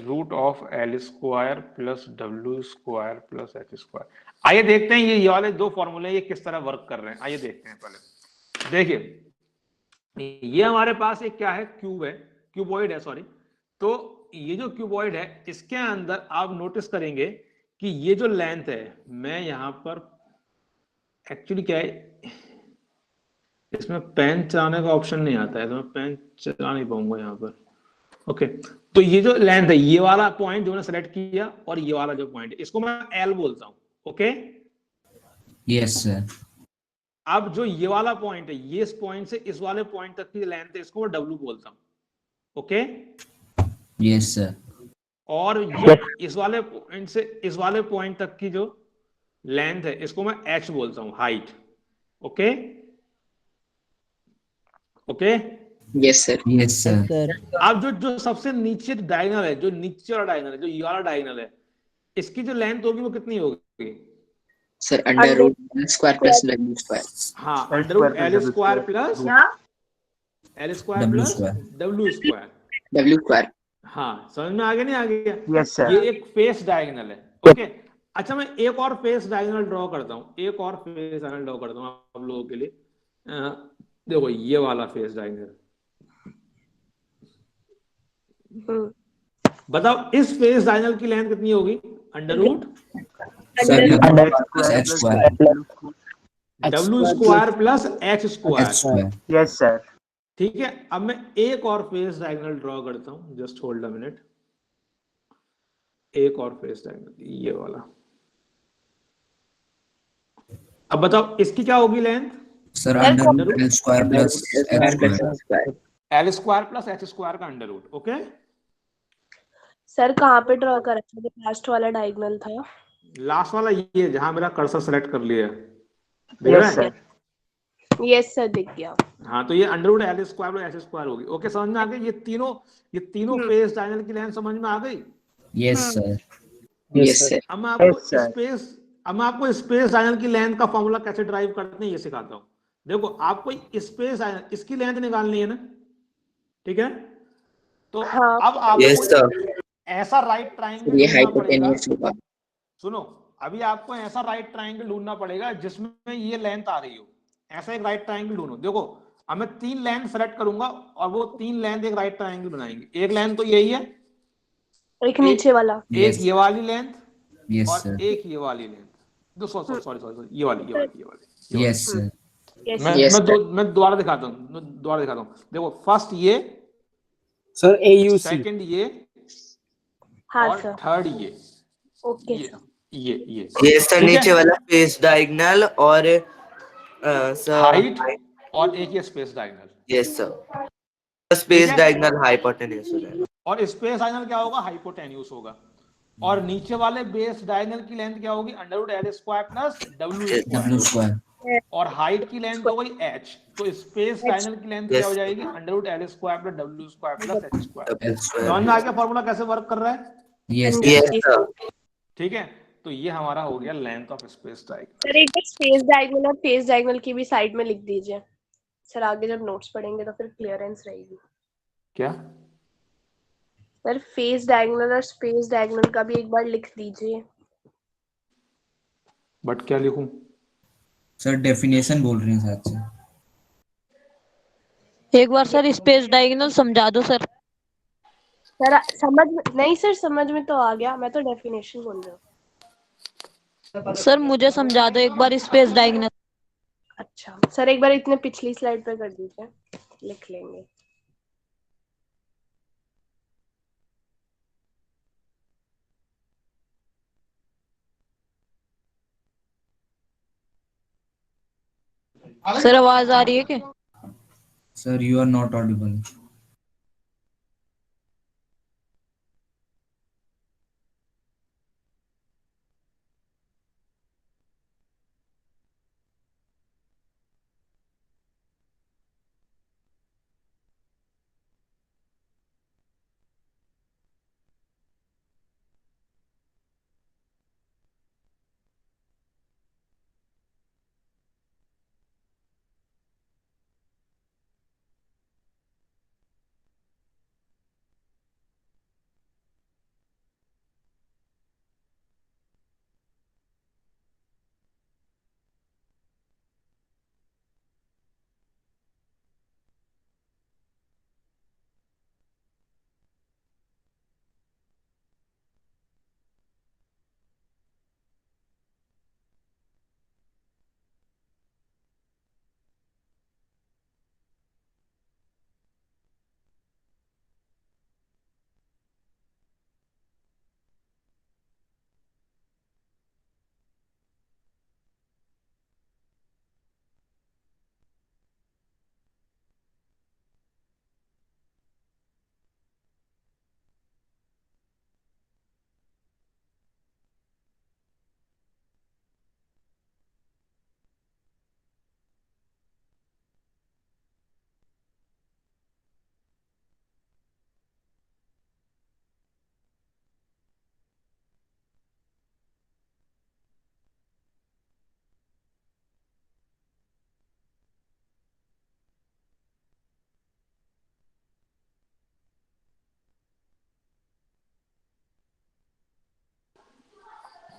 Root of L square plus W square plus H square. आइए देखते हैं ये वाले दो फॉर्मूले ये किस तरह वर्क कर रहे हैं। आइए देखते हैं। पहले देखिए, ये हमारे पास एक क्या है, क्यूब है, क्यूबॉइड है, सॉरी। तो ये जो क्यूबॉइड है इसके अंदर आप नोटिस करेंगे कि ये जो लेंथ है, मैं यहां पर एक्चुअली क्या है, इसमें पेन चलाने का ऑप्शन नहीं आता है तो मैं पेन चला नहीं पाऊंगा यहाँ पर। ओके, तो ये जो लेंथ है, ये वाला पॉइंट जो मैंने सेलेक्ट किया और ये वाला जो पॉइंट है, इसको मैं L बोलता हूँ। Okay, Yes, sir. अब जो ये वाला पॉइंट है, ये इस पॉइंट से इस वाले पॉइंट तक की लेंथ है, इसको मैं W बोलता हूँ। Okay, Yes, sir. और जो इस वाले पॉइंट से इस वाले पॉइंट तक की जो लेंथ है, इसको मैं H बोलता हूँ, height. Okay okay, yes sir, Yes, sir. अब जो सबसे नीचे डायगोनल है, जो नीचे वाला डायगोनल है, जो ये वाला डायगोनल है, इसकी जो लेंथ होगी वो कितनी होगी? Sir under root L square plus W square. हाँ, under root L square plus L square W plus square. W square. W square. हाँ, समझ में आ गया नहीं आ गया? Yes, sir. ये एक फेस डायगोनल है। ओके, अच्छा मैं एक और फेस डायगोनल ड्रॉ करता हूँ, एक और फेस डायगोनल ड्रॉ करता हूँ आप लोगों के लिए। देखो ये वाला फेस डायगोनल, बताओ इस फेस डायगोनल की लेंथ कितनी होगी? Under root Sir, W plus H square. W square plus H H square. square. Yes, sir. ठीक है, अब मैं एक और फेस डायगोनल ड्रॉ करता हूं, जस्ट होल्ड अ मिनट। एक और फेस डायगोनल, ये वाला। अब बताओ इसकी क्या होगी length? Sir, under root L square plus H square. L square plus H square का अंडर रूट। ओके, सर कहाँ पे ड्रॉ करा था? जो लास्ट वाला डायगोनल था। लास्ट वाला ये जहां मेरा कर्सर सेलेक्ट कर लिया है, देख रहे हैं? यस सर, दिख गया। हाँ, तो ये under root L square plus H square होगी। ओके, समझ में आ गई? ये तीनों फेस डायगोनल की लेंथ समझ में आ गई? Yes, sir. Yes sir. अब मैं आपको स्पेस डायगोनल की लेंथ का फॉर्मूला कैसे ड्राइव करते हैं ये सिखाता हूँ। देखो, आपको स्पेस डायगोनल इसकी लेंथ निकालनी है ना, ठीक है? तो अब आपको ऐसा राइट ट्राइंगल ये ढूंढना पड़ेगा। हाइपोटेन्यूज होगा। सुनो, अभी आपको ऐसा राइट ट्राइंगल ढूंढना पड़ेगा जिसमें ये लेंथ आ रही हो। ऐसा एक राइट ट्राइंगल ढूंढो। देखो, अब मैं 3 लेंथ सेलेक्ट करूंगा और वो 3 लेंथ एक राइट ट्राइंगल बनाएंगे। एक लेंथ तो यही है, एक नीचे वाला, एक ये वाली लेंथ Yes, और sir. एक ये वाली लेंथ। सॉरी, ये वाली। Yes, sir. मैं दोबारा दिखाता हूँ। देखो, फर्स्ट ये सर AUC। सेकंड ये हाँ और सर। थर्ड ये ओके ये सर। ये सर ठीक नीचे है, वाला फेस डायगोनल और सर हाइट और एक ये स्पेस डायगोनल। यस सर, ठीक स्पेस है, डायगोनल हाइपोटेन्यूज हो जाएगा। और स्पेस डायगोनल क्या होगा? हाइपोटेन्यूज होगा। और नीचे वाले बेस डायगोनल की लेंथ क्या होगी? √L² plus W²। W²। और हाइट की लेंथ हो गई h, तो स्पेस डायगोनल की लेंथ क्या हो जाएगी? √L² plus W² plus h²। समझ में आ गया फॉर्मूला कैसे वर्क कर रहा है? Yes yes sir. ठीक है, तो ये हमारा हो गया length of space diagonal. Sir एक बार स्पेस डायगोनल और फेस डायगोनल की भी साइड में लिख दीजिए सर, आगे जब नोट्स पढ़ेंगे तो फिर क्लियरेंस रहेगी। क्या? सर फेस डायगोनल और स्पेस डायगोनल का भी एक बार लिख दीजिए। बट क्या लिखूं? सर डेफिनेशन बोल रहे हैं शायद से। एक बार सर स्पेस डायगोनल समझा दो सर। सर समझ नहीं सर, समझ में तो आ गया, मैं तो डेफिनेशन बोल रहा हूँ। सर मुझे समझा दो एक बार स्पेस डायगोनल। अच्छा सर एक बार इतने पिछली स्लाइड पे कर दीजिए, लिख लेंगे। सर आवाज आ रही है क्या? Sir you are not audible.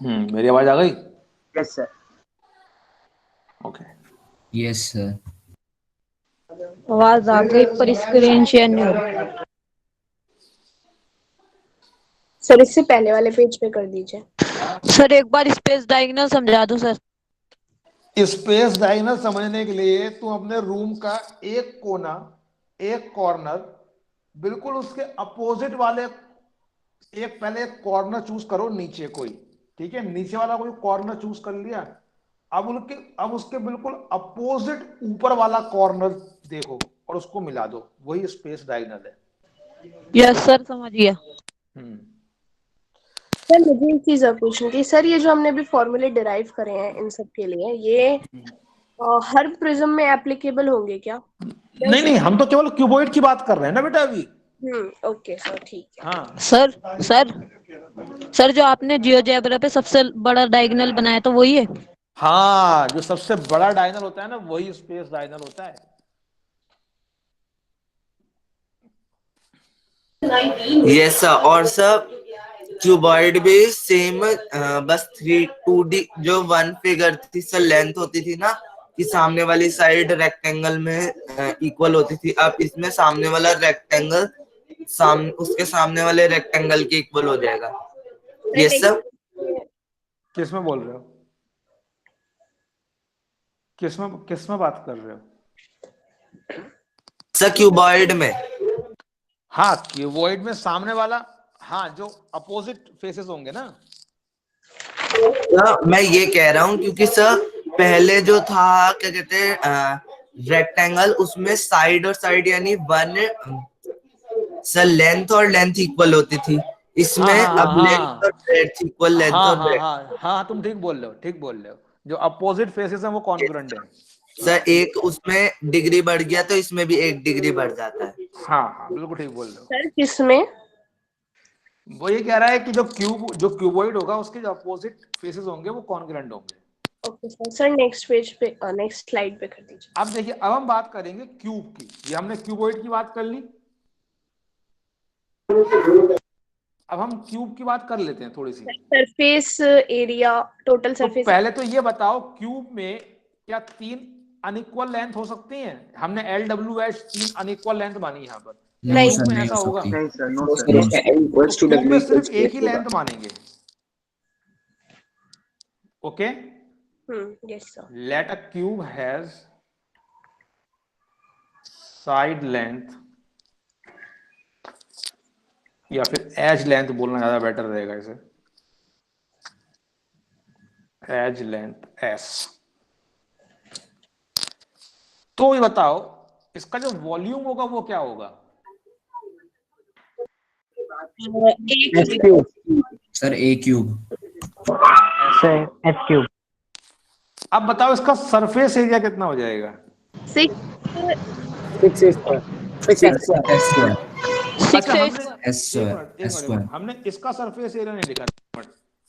मेरी आवाज आ गई? Yes sir. Okay. Yes sir. आवाज आ गई पर स्क्रीन शेयर नहीं हो रही। सर इससे पहले वाले पेज पे कर दीजिए। सर एक बार स्पेस डायगोनल समझा दो सर। स्पेस डायगोनल समझने के लिए तुम अपने रूम का एक कोना, एक कॉर्नर, बिल्कुल उसके अपोजिट वाले एक पहले एक कॉर्नर चूज करो नीचे कोई, ठीक है? नीचे वाला कोई कॉर्नर चूज कर लिया। अब उसके बिल्कुल अपोजिट ऊपर वाला कॉर्नर देखो और उसको मिला दो, वही स्पेस डायगोनल है। यस सर समझ गया। सर मुझे एक चीज और पूछनी थी सर, ये जो हमने अभी फॉर्मूले डिराइव करे हैं इन सब के लिए, ये हर प्रिज्म में एप्लीकेबल होंगे क्या? नहीं नहीं, हम तो केवल क्यूबॉइड की बात कर रहे हैं ना बेटा अभी। ओके सर ठीक है। हाँ सर सर सर जो आपने जियोजेब्रा पे सबसे बड़ा डायगोनल बनाया तो वही है? हाँ, जो सबसे बड़ा डायगोनल होता है ना वही स्पेस डायगोनल होता है। Yes sir. और सर क्यूबॉइड भी सेम, बस 2D जो वन फिगर थी सर, लेंथ होती थी ना कि सामने वाली साइड रेक्टेंगल में इक्वल होती थी, अब इसमें सामने वाला रेक्टेंगल उसके सामने वाले रेक्टेंगल के इक्वल हो जाएगा। Yes sir. किस में बोल रहे हो? किस में बात कर रहे हो? सर क्यूबॉइड में। हाँ, क्यूबॉइड में सामने वाला, हाँ, जो अपोजिट फेसेस होंगे ना। मैं ये कह रहा हूँ क्योंकि सर पहले जो था क्या कहते हैं रेक्टेंगल, उसमें साइड और साइड यानी वन सर लेंथ और लेंथ इक्वल होती थी, इसमें हाँ हाँ अब लेंथ और हाँ ब्रेड्थ इक्वल लेंथ हाँ और हाँ ब्रेड्थ। हाँ हाँ हाँ, तुम ठीक बोल रहे हो, ठीक बोल रहे हो। जो अपोजिट फेसेस हैं वो कॉन्ग्रुएंट है। सर एक उसमें डिग्री बढ़ गया तो इसमें भी 1 डिग्री बढ़ जाता है। हाँ हाँ, बिल्कुल ठीक बोल रहे हो। सर किसमें? वो ये कह रहा है कि जो क्यूबॉइड होगा उसके जो अपोजिट फेसेस होंगे वो कॉन्ग्रुएंट होंगे। Okay sir. Sir next page पे, नेक्स्ट स्लाइड पे कर दीजिए। अब देखिए, अब हम बात करेंगे क्यूब की। ये हमने क्यूबॉइड की बात कर ली, अब हम क्यूब की बात कर लेते हैं थोड़ी सी। सरफेस एरिया, टोटल तो सरफेस। पहले तो ये बताओ, क्यूब में क्या 3 अनइक्वल लेंथ हो सकती हैं? हमने LWH 3 अनइक्वल लेंथ मानी यहाँ पर। नो क्यूब सर, में नहीं ऐसा हो होगा? सकती। नहीं सर, नो तो सर। उसका L equals तो to क्यूब W में equals सिर्फ to एक ही होगा। लेंथ मानेंगे। Okay, yes sir. Let a cube has side length, या फिर एज लेंथ बोलना ज्यादा बेटर रहेगा इसे, एज लेंथ S। तो ये बताओ, इसका जो वॉल्यूम होगा वो क्या होगा? S cube. सर ए क्यूब। Sir S cube. अब बताओ इसका सरफेस एरिया कितना हो जाएगा? 6 square, 6 sir square. S square. अच्छा, हमने एस स्क्वायर, एस एक स्क्वायर। मिनट, हमने इसका सरफेस एरिया नहीं लिखा।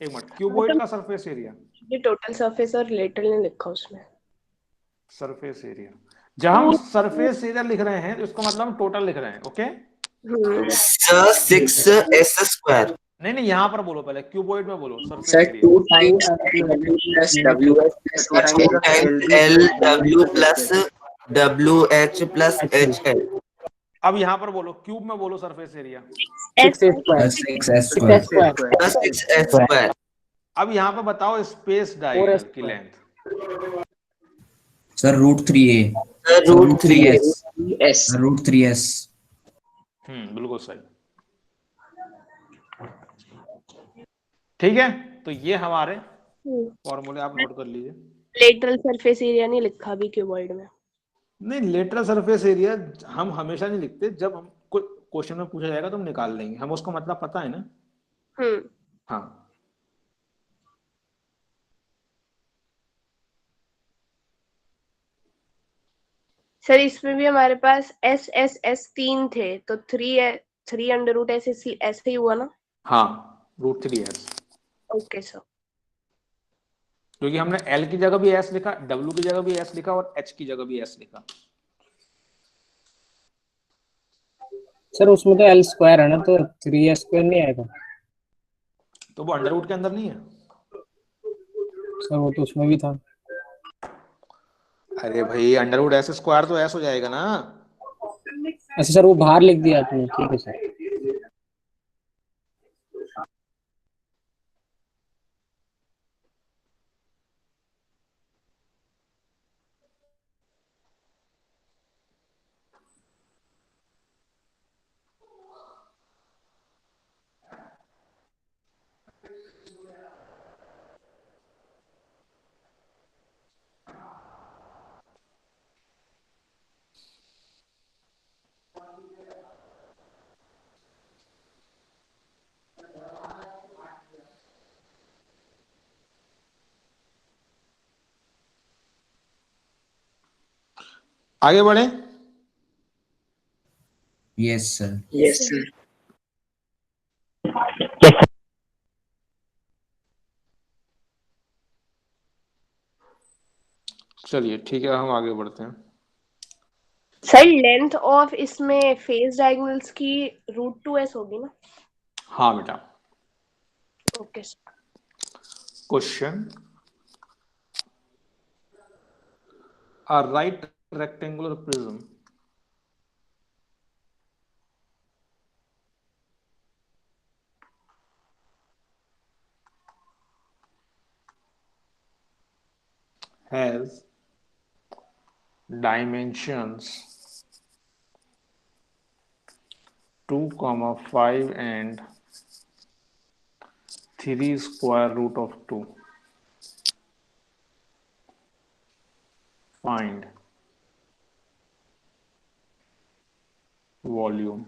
एक मिनट, क्यूबॉइड का सरफेस एरिया, ये टोटल सरफेस और रिलेटेड नहीं लिखा उसमें। सरफेस एरिया, जब हम सरफेस एरिया लिख रहे हैं तो इसका मतलब हम टोटल लिख रहे हैं। Okay, sir 6S square. नहीं नहीं, यहाँ पर बोलो, पहले क्यूबॉइड में बोलो surface sir area. 2 times LW plus WS plus two times HL। LW plus WH plus HL। अब यहाँ पर बोलो, क्यूब में बोलो surface area. 6 square, 6 S 6 square. Square. Plus 6S square. अब यहाँ पर बताओ स्पेस डायगोनल की length. Sir root 3A। Root 3S। S। Root 3S। बिल्कुल सही। ठीक है, तो ये हमारे फॉर्मूले आप नोट कर लीजिए। लेटरल सरफेस एरिया नहीं लिखा अभी क्यूबॉइड में। नहीं, लेटरल सरफेस एरिया हम हमेशा नहीं लिखते, जब हम कोई क्वेश्चन में पूछा जाएगा तो हम निकाल लेंगे, हम उसका मतलब पता है ना। हाँ, सर इसमें भी हमारे पास S 3 थे, तो 3 अंडर रूट ऐसे ही हुआ ना? हाँ, √3S, ओके सर। क्योंकि हमने L की जगह भी S लिखा, W की जगह भी S लिखा और H की जगह भी S लिखा। सर उसमें तो एल स्क्वायर है ना, तो 3S स्क्वायर नहीं आएगा। तो वो अंडर रूट के अंदर नहीं है? सर वो तो उसमें भी था। अरे भाई, अंडर रूट S स्क्वायर तो S हो जाएगा ना। अच्छा सर, वो बाहर लिख दिया आपने, ठीक है सर। आगे बढ़े। Yes sir. Yes sir। चलिए ठीक है, हम आगे बढ़ते हैं। सर लेंथ ऑफ इसमें फेस डायगोनल्स की √2S होगी ना? हाँ बेटा, okay question, a right rectangular prism has dimensions 2, 5 and 3 square root of 2. Find volume,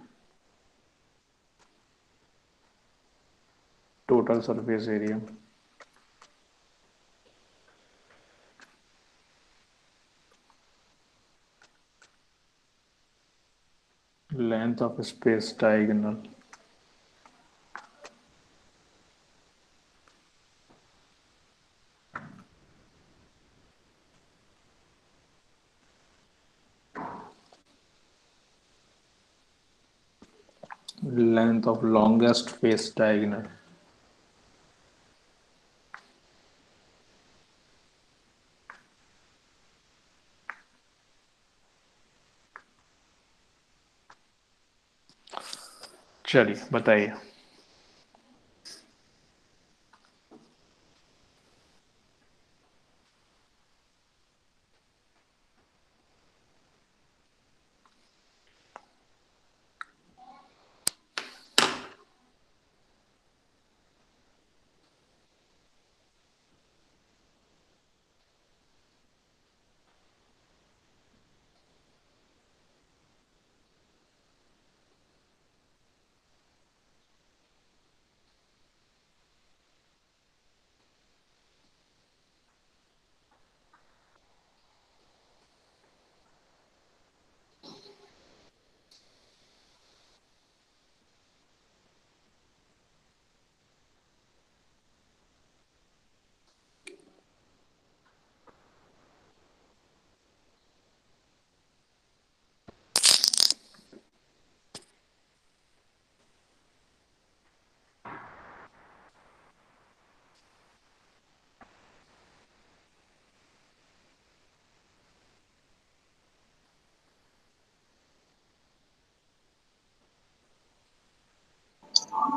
total surface area, length of space diagonal, length of longest face diagonal, चलिए बताइए।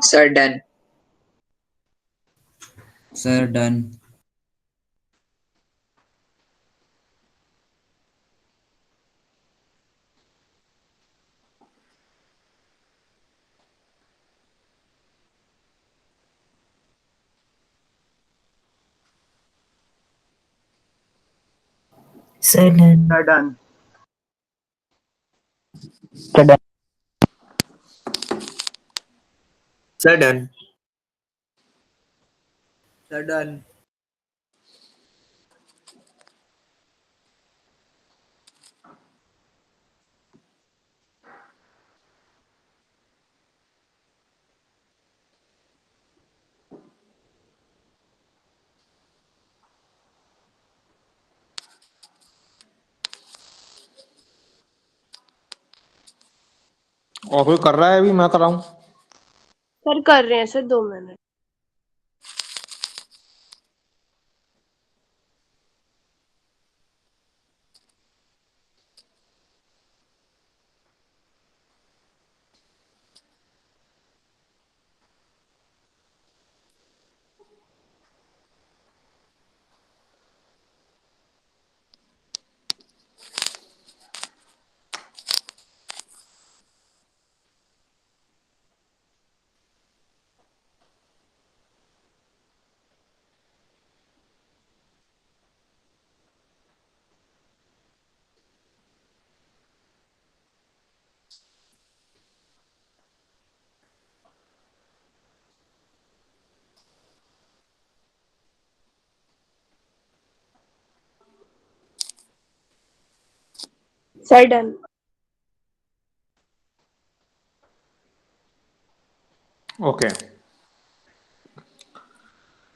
Sir, done. Sir, done. Sir, done. Sir, done. Sir, done. Sir, done. और कोई कर रहा है? अभी मैं कराऊं? सर कर रहे हैं sir, 2 minute. Sir done. Okay,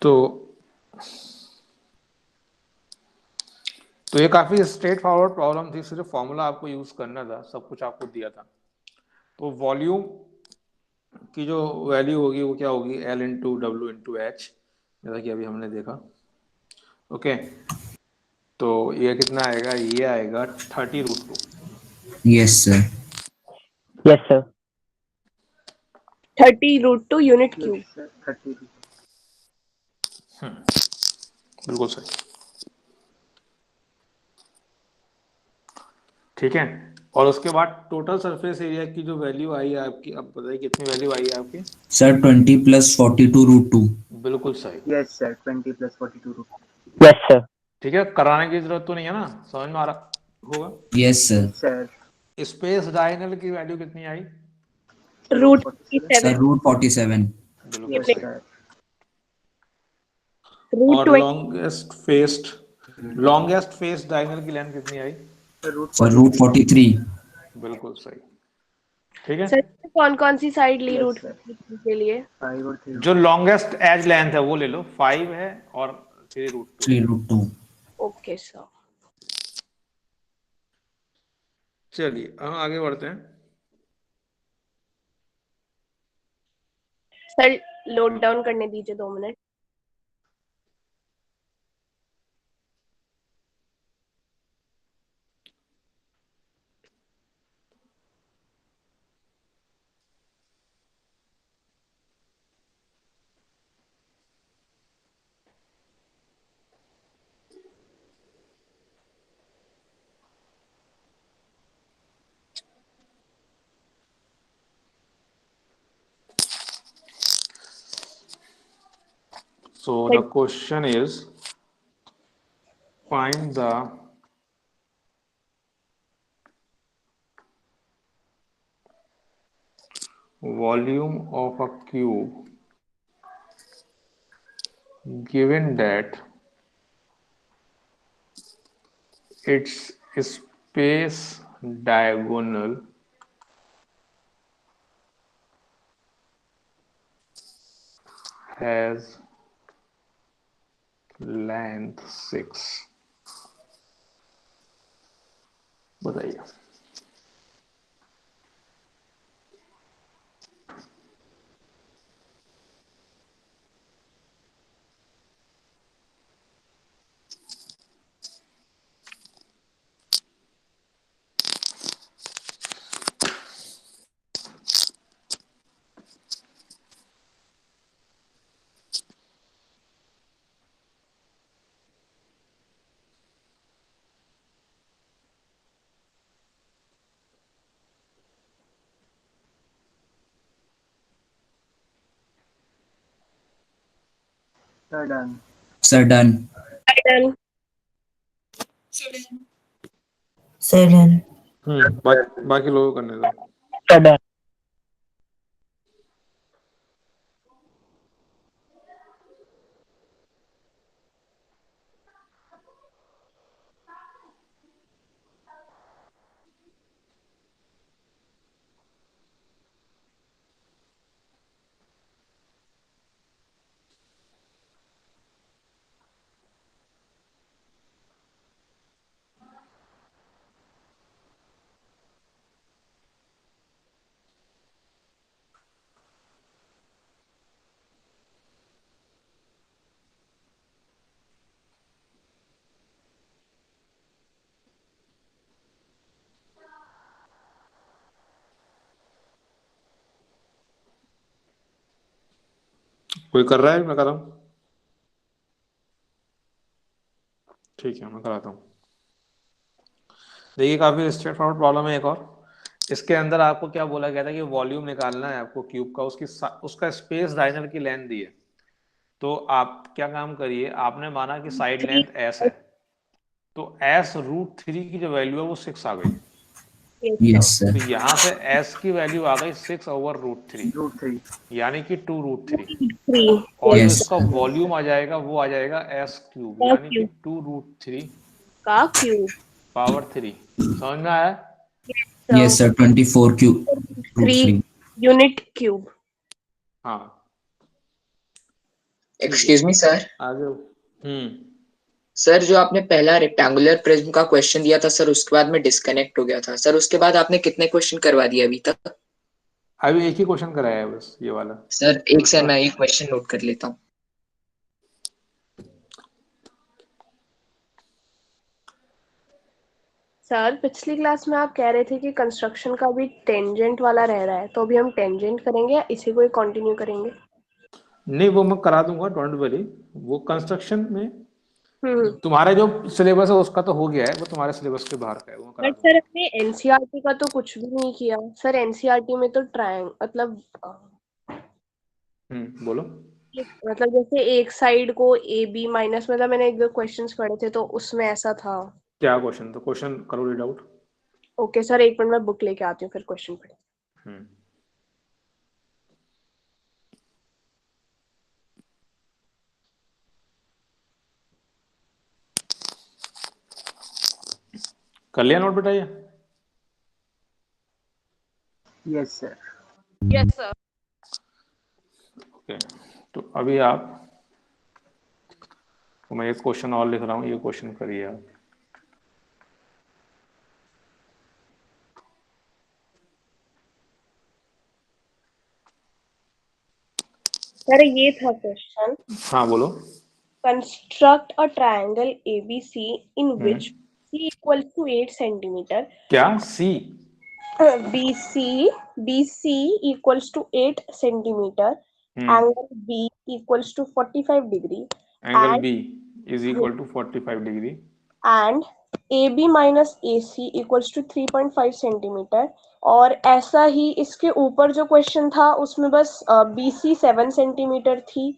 तो ये काफी स्ट्रेट फॉरवर्ड प्रॉब्लम थी, सिर्फ फॉर्मूला आपको यूज करना था, सब कुछ आपको दिया था। तो वॉल्यूम की जो वैल्यू होगी वो क्या होगी? L into W into H, जैसा कि अभी हमने देखा। ओके, तो ये कितना आएगा? ये आएगा 30√2। Yes, sir. Yes sir. 30√2 unit cube. Sir, 30. बिल्कुल सही। ठीक है, और उसके बाद टोटल सरफेस एरिया की जो वैल्यू आई है आपकी, अब बताइए कितनी वैल्यू आई है आपकी? सर 20 + 42√2। बिल्कुल सही। Yes sir, 20 + 42 yes sir. ठीक है, कराने की जरूरत तो नहीं है ना, समझ में आ रहा होगा। Yes sir. sir. Space diagonal की वैल्यू कितनी आई? Root sir 47 √47। बिल्कुल Yes सही। sir. रूट और 20 लॉन्गेस्ट फेस डायगोनल की लेंथ कितनी आई? सर √43। बिल्कुल सही। ठीक है, सर कौन कौन सी साइड ली Yes, रूट sir. के लिए? 5 और 3. जो लॉन्गेस्ट एज लेंथ है वो ले लो, 5 है और 3√2। 3√2। Okay sir. चलिए हम आगे बढ़ते हैं। सर लोड डाउन करने दीजिए 2 minute. So the question is, find the volume of a cube given that its space diagonal has length 6। बताइए। Sir done. Sir done. Done. बाकी लोगों को करने दो। Sir done. कोई कर रहा है? मैं कर रहा हूँ। ठीक है, मैं कराता हूँ। देखिए काफी स्ट्रेट फॉरवर्ड प्रॉब्लम है एक और। इसके अंदर आपको क्या बोला गया था कि वॉल्यूम निकालना है आपको क्यूब का, उसका स्पेस डायगोनल की लेंथ दी है। तो आप क्या काम करिए, आपने माना कि साइड लेंथ एस है, तो एस √3 की जो वैल्यू है वो 6 आ गई। यस तो सर। यहाँ से एस की वैल्यू आ गई 6/√3, यानी कि 2√3। और जो Yes, इसका sir. वॉल्यूम आ जाएगा वो आ जाएगा s³ यानी कि 2√3 का क्यूब पावर 3। समझ में आया? Yes sir, 24√3। Unit cube. हाँ। Excuse me sir. आगे। सर जो आपने पहला रेक्टेंगुलर प्रिज्म का क्वेश्चन दिया था सर, उसके बाद में डिस्कनेक्ट हो गया था सर। उसके बाद आपने कितने क्वेश्चन करवा दिए अभी तक? अभी एक ही क्वेश्चन कराया है बस, ये वाला। सर एक से मैं एक क्वेश्चन नोट कर लेता हूँ। सर पिछली क्लास में आप कह रहे थे कि कंस्ट्रक्शन का भी टेंजेंट वाला रह रहा है, तो अभी हम टेंजेंट करेंगे या इसी को ही कंटिन्यू करेंगे? नहीं, वो मैं करा दूंगा, डोंट वरी। वो कंस्ट्रक्शन में तुम्हारा जो सिलेबस है उसका तो हो गया है, वो तुम्हारे सिलेबस के बाहर का है, वो करा बट सर हमने एनसीईआरटी का तो कुछ भी नहीं किया सर। एनसीईआरटी में तो मतलब बोलो। मतलब जैसे एक साइड को ए बी माइनस, मतलब मैंने एक दो क्वेश्चंस पढ़े थे तो उसमें ऐसा था। क्या क्वेश्चन? तो क्वेश्चन करो रीड आउट। ओके सर, एक मिनट में बुक लेके आती हूँ फिर क्वेश्चन पढ़े। कर लिया नोट बेटा ये? Yes sir. Yes sir. Okay, तो अभी आप, तो मैं एक क्वेश्चन और लिख रहा हूँ, ये क्वेश्चन करिए आप। सर ये था क्वेश्चन। हाँ बोलो। Construct a triangle ABC in which C equal to 8 centimetre. क्या? C? BC equals to 8 centimeter. Angle B equals to 45 degree. Angle and B is equal to 45 degree. and AB minus AC equals to 3.5 centimetre. और ऐसा ही इसके ऊपर जो क्वेश्चन था उसमें बस BC 7 सेंटीमीटर थी,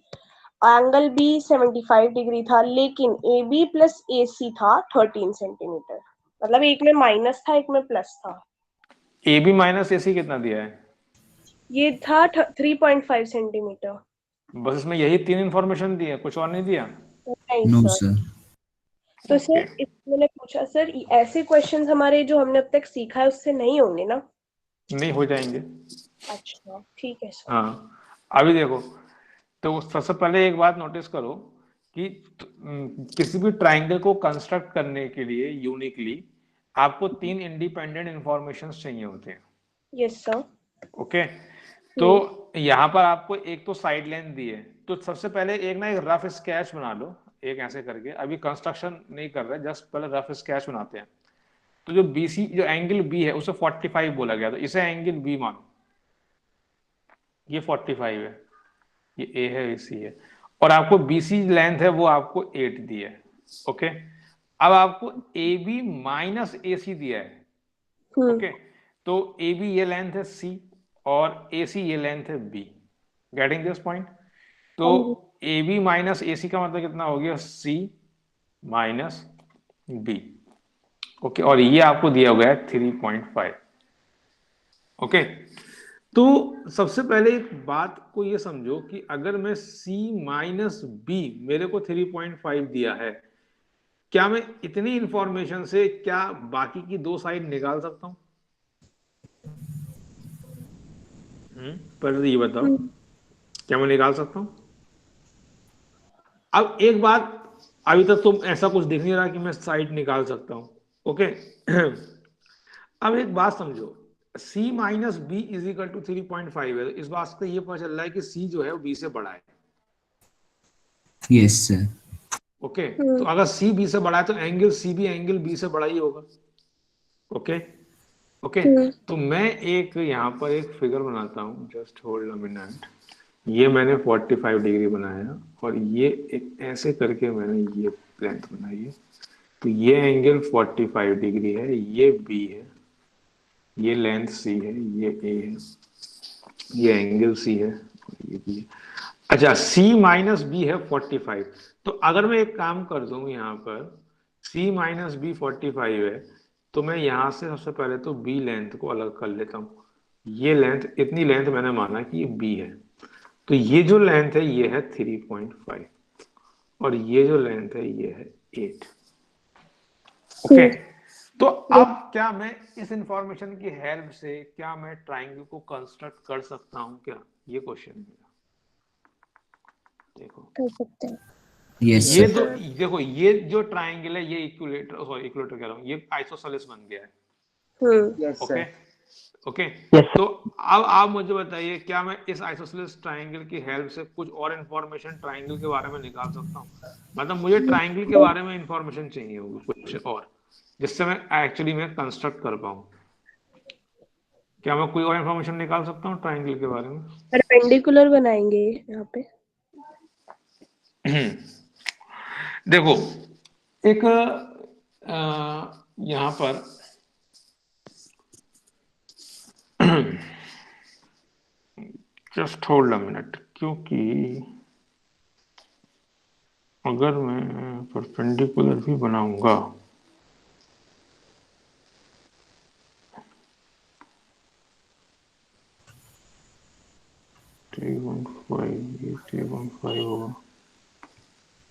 एंगल B 75 डिग्री था, लेकिन AB प्लस AC था 13 सेंटीमीटर। मतलब एक में माइनस था, एक में प्लस था। AB माइनस AC कितना दिया है? ये था 3.5 सेंटीमीटर। बस इसमें यही 3 इंफॉर्मेशन दी है, कुछ और नहीं दिया? नहीं सर। तो सर मैंने पूछा सर ऐसे क्वेश्चंस हमारे जो हमने अब तक सीखा है उससे नहीं होंगे ना? नहीं हो जाएंगे। अच्छा ठीक है सर। हाँ, अभी देखो, तो सबसे पहले एक बात नोटिस करो कि किसी भी ट्राइंगल को कंस्ट्रक्ट करने के लिए यूनिकली आपको 3 इंडिपेंडेंट इंफॉर्मेशन चाहिए होते हैं। Yes sir. ओके, तो यहाँ पर आपको एक तो साइड लेंथ दी है, तो सबसे पहले एक रफ स्केच बना लो, एक ऐसे करके। अभी कंस्ट्रक्शन नहीं कर रहे, जस्ट पहले रफ स्केच बनाते हैं। तो जो BC, जो एंगल B है उसे 45 बोला गया, तो इसे एंगल B मानो, ये 45 है, ये A है, ये C है, और आपको BC लेंथ है वो आपको 8 दी है। ओके, अब आपको AB माइनस AC दिया है। ओके, तो AB ये लेंथ है C और AC ये लेंथ है B। Getting this point? तो AB माइनस AC का मतलब कितना हो गया? C minus B। ओके, और ये आपको दिया हुआ है 3.5। ओके, तो सबसे पहले एक बात को ये समझो कि अगर मैं C माइनस B मेरे को 3.5 दिया है, क्या मैं इतनी इंफॉर्मेशन से क्या बाकी की 2 साइड निकाल सकता हूं? पहले ये बताओ, क्या मैं निकाल सकता हूं? अब एक बात, अभी तक तुम ऐसा कुछ दिख नहीं रहा कि मैं साइड निकाल सकता हूं। ओके, अब एक बात समझो, C minus B is equal to 3.5 है, तो इस बात से ये पता चल रहा है कि C जो है वो B से बड़ा है। Yes sir. ओके, तो अगर C B से बड़ा है तो एंगल C भी एंगल B से बड़ा ही होगा। ओके ओके, तो मैं एक यहाँ पर एक फिगर बनाता हूँ, जस्ट होल्ड अ मिनट। ये मैंने 45 डिग्री बनाया और ये एक ऐसे करके मैंने ये लेंथ बनाई है, तो ये एंगल 45 डिग्री है, ये B है, ये लेंथ C है, ये A है, ये एंगल C है, ये B है। अच्छा, C माइनस B है 45, तो अगर मैं एक काम कर दूं, यहाँ पर C माइनस B 45 है, तो मैं यहाँ से सबसे पहले तो B लेंथ को अलग कर लेता हूँ। ये लेंथ, इतनी लेंथ मैंने माना कि ये B है, तो ये जो लेंथ है ये है 3.5 और ये जो लेंथ है ये है 8। ओके, तो अब क्या मैं इस इंफॉर्मेशन की हेल्प से क्या मैं ट्राइंगल को कंस्ट्रक्ट कर सकता हूँ क्या? ये क्वेश्चन है मेरा। देखो कर सकते हैं। ये तो देखो, ये जो ट्राइंगल है ये इक्विलेटर, सॉरी इक्विलेटर कह रहा हूँ, ये आइसोसेलेस बन गया है। ओके ओके, तो अब आप मुझे बताइए, क्या मैं इस आइसोसेलेस ट्राइंगल की हेल्प से कुछ और इंफॉर्मेशन ट्राइंगल के बारे में निकाल सकता हूँ? मतलब मुझे ट्राइंगल के बारे में इंफॉर्मेशन चाहिए होगी कुछ और, जिससे मैं एक्चुअली मैं कंस्ट्रक्ट कर पाऊँ। क्या मैं कोई और इंफॉर्मेशन निकाल सकता हूँ ट्राइंगल के बारे में? परपेंडिकुलर बनाएंगे यहाँ पे। देखो, एक यहाँ पर जस्ट होल्ड अ मिनट, क्योंकि अगर मैं परपेंडिकुलर भी बनाऊंगा ये 3.5 होगा।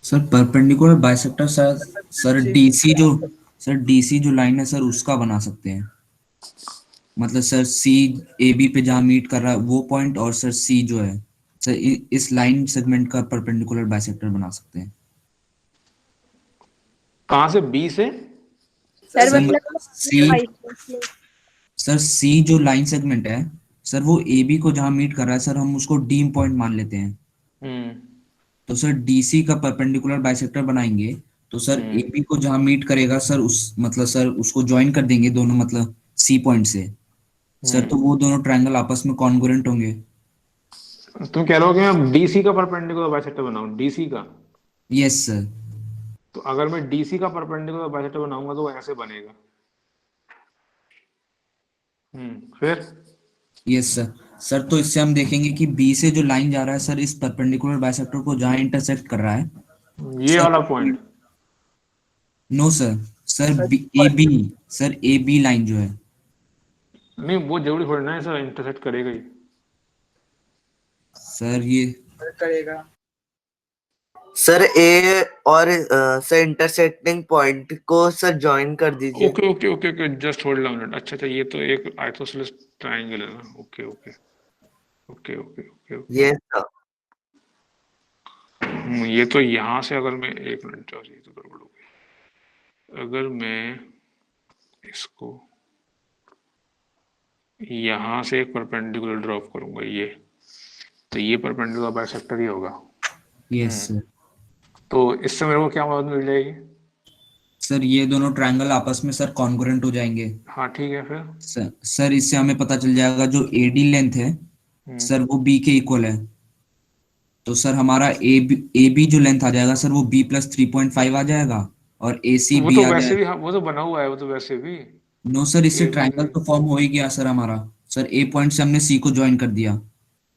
Sir perpendicular bisector sir DC जो लाइन है सर उसका बना सकते हैं, मतलब सर सी ए बी पे जहाँ मीट कर रहा है वो पॉइंट, और सर सी जो है सर इस लाइन सेगमेंट का परपेंडिकुलर बाइसेक्टर बना सकते हैं। कहाँ से? बी से? सर सर मतलब सर सी जो लाइन सेगमेंट है सर वो ए बी को जहाँ मीट कर रहा है सर हम उसको डी पॉइंट मान लेते हैं। तो सर डीसी का परपेंडिकुलर बाइसेक्टर बनाएंगे तो सर ए बी को जहाँ मीट करेगा सर उस मतलब सर उसको ज्वाइन कर देंगे दोनों, मतलब सी पॉइंट से सर, तो वो दोनों ट्रायंगल आपस में कॉन्ग्रुएंट होंगे। तुम कह रहे हो कि मैं डीसी का परपेंडिकुलर बाइसेक्टर बनाऊं? डीसी का? Yes sir. तो अगर मैं डीसी का परपेंडिकुलर बाइसेक्टर बनाऊंगा तो वो ऐसे बनेगा। फिर? Yes sir. सर तो इससे हम देखेंगे कि बी से जो लाइन जा रहा है सर इस परपेंडिकुलर बाइसेक्टर को जहां इंटरसेक्ट कर रहा है ये वाला point? No sir, sir A B line जो है नहीं, वो जरूरी थोड़ी ना है सर इंटरसेक्ट करेगा ही। सर ये करेगा सर ए और सर इंटरसेक्टिंग पॉइंट को सर ज्वाइन कर दीजिए। Okay okay okay okay, just hold a minute. अच्छा, ये तो एक आइसोसेलेस ट्रायंगल है ना। Okay okay okay okay okay yes sir. ये तो यहाँ से अगर मैं, एक मिनट, और ये तो गड़बड़ हो गई। अगर मैं इसको यहाँ से एक परपेंडिकुलर ड्रॉप करूंगा ये, तो ये परपेंडिकुलर बाइसेक्टर ही होगा। Yes sir. तो इससे मेरे को क्या मदद मिल जाएगी? सर ये दोनों ट्रायंगल आपस में सर कॉन्ग्रुएंट हो जाएंगे। हाँ ठीक है। फिर सर इससे हमें पता चल जाएगा जो एडी लेंथ है सर वो बी के इक्वल है। तो सर हमारा ए बी जो लेंथ आ जाएगा सर वो बी प्लस 3.5 आ जाएगा, और ए सी वो बी तो आ वैसे भी, जाएगा। वो तो बना हुआ है, वो तो वैसे भी। नो सर, इससे AB ट्रायंगल तो फॉर्म हो ही गया सर हमारा। सर ए पॉइंट से हमने सी को ज्वाइन कर दिया,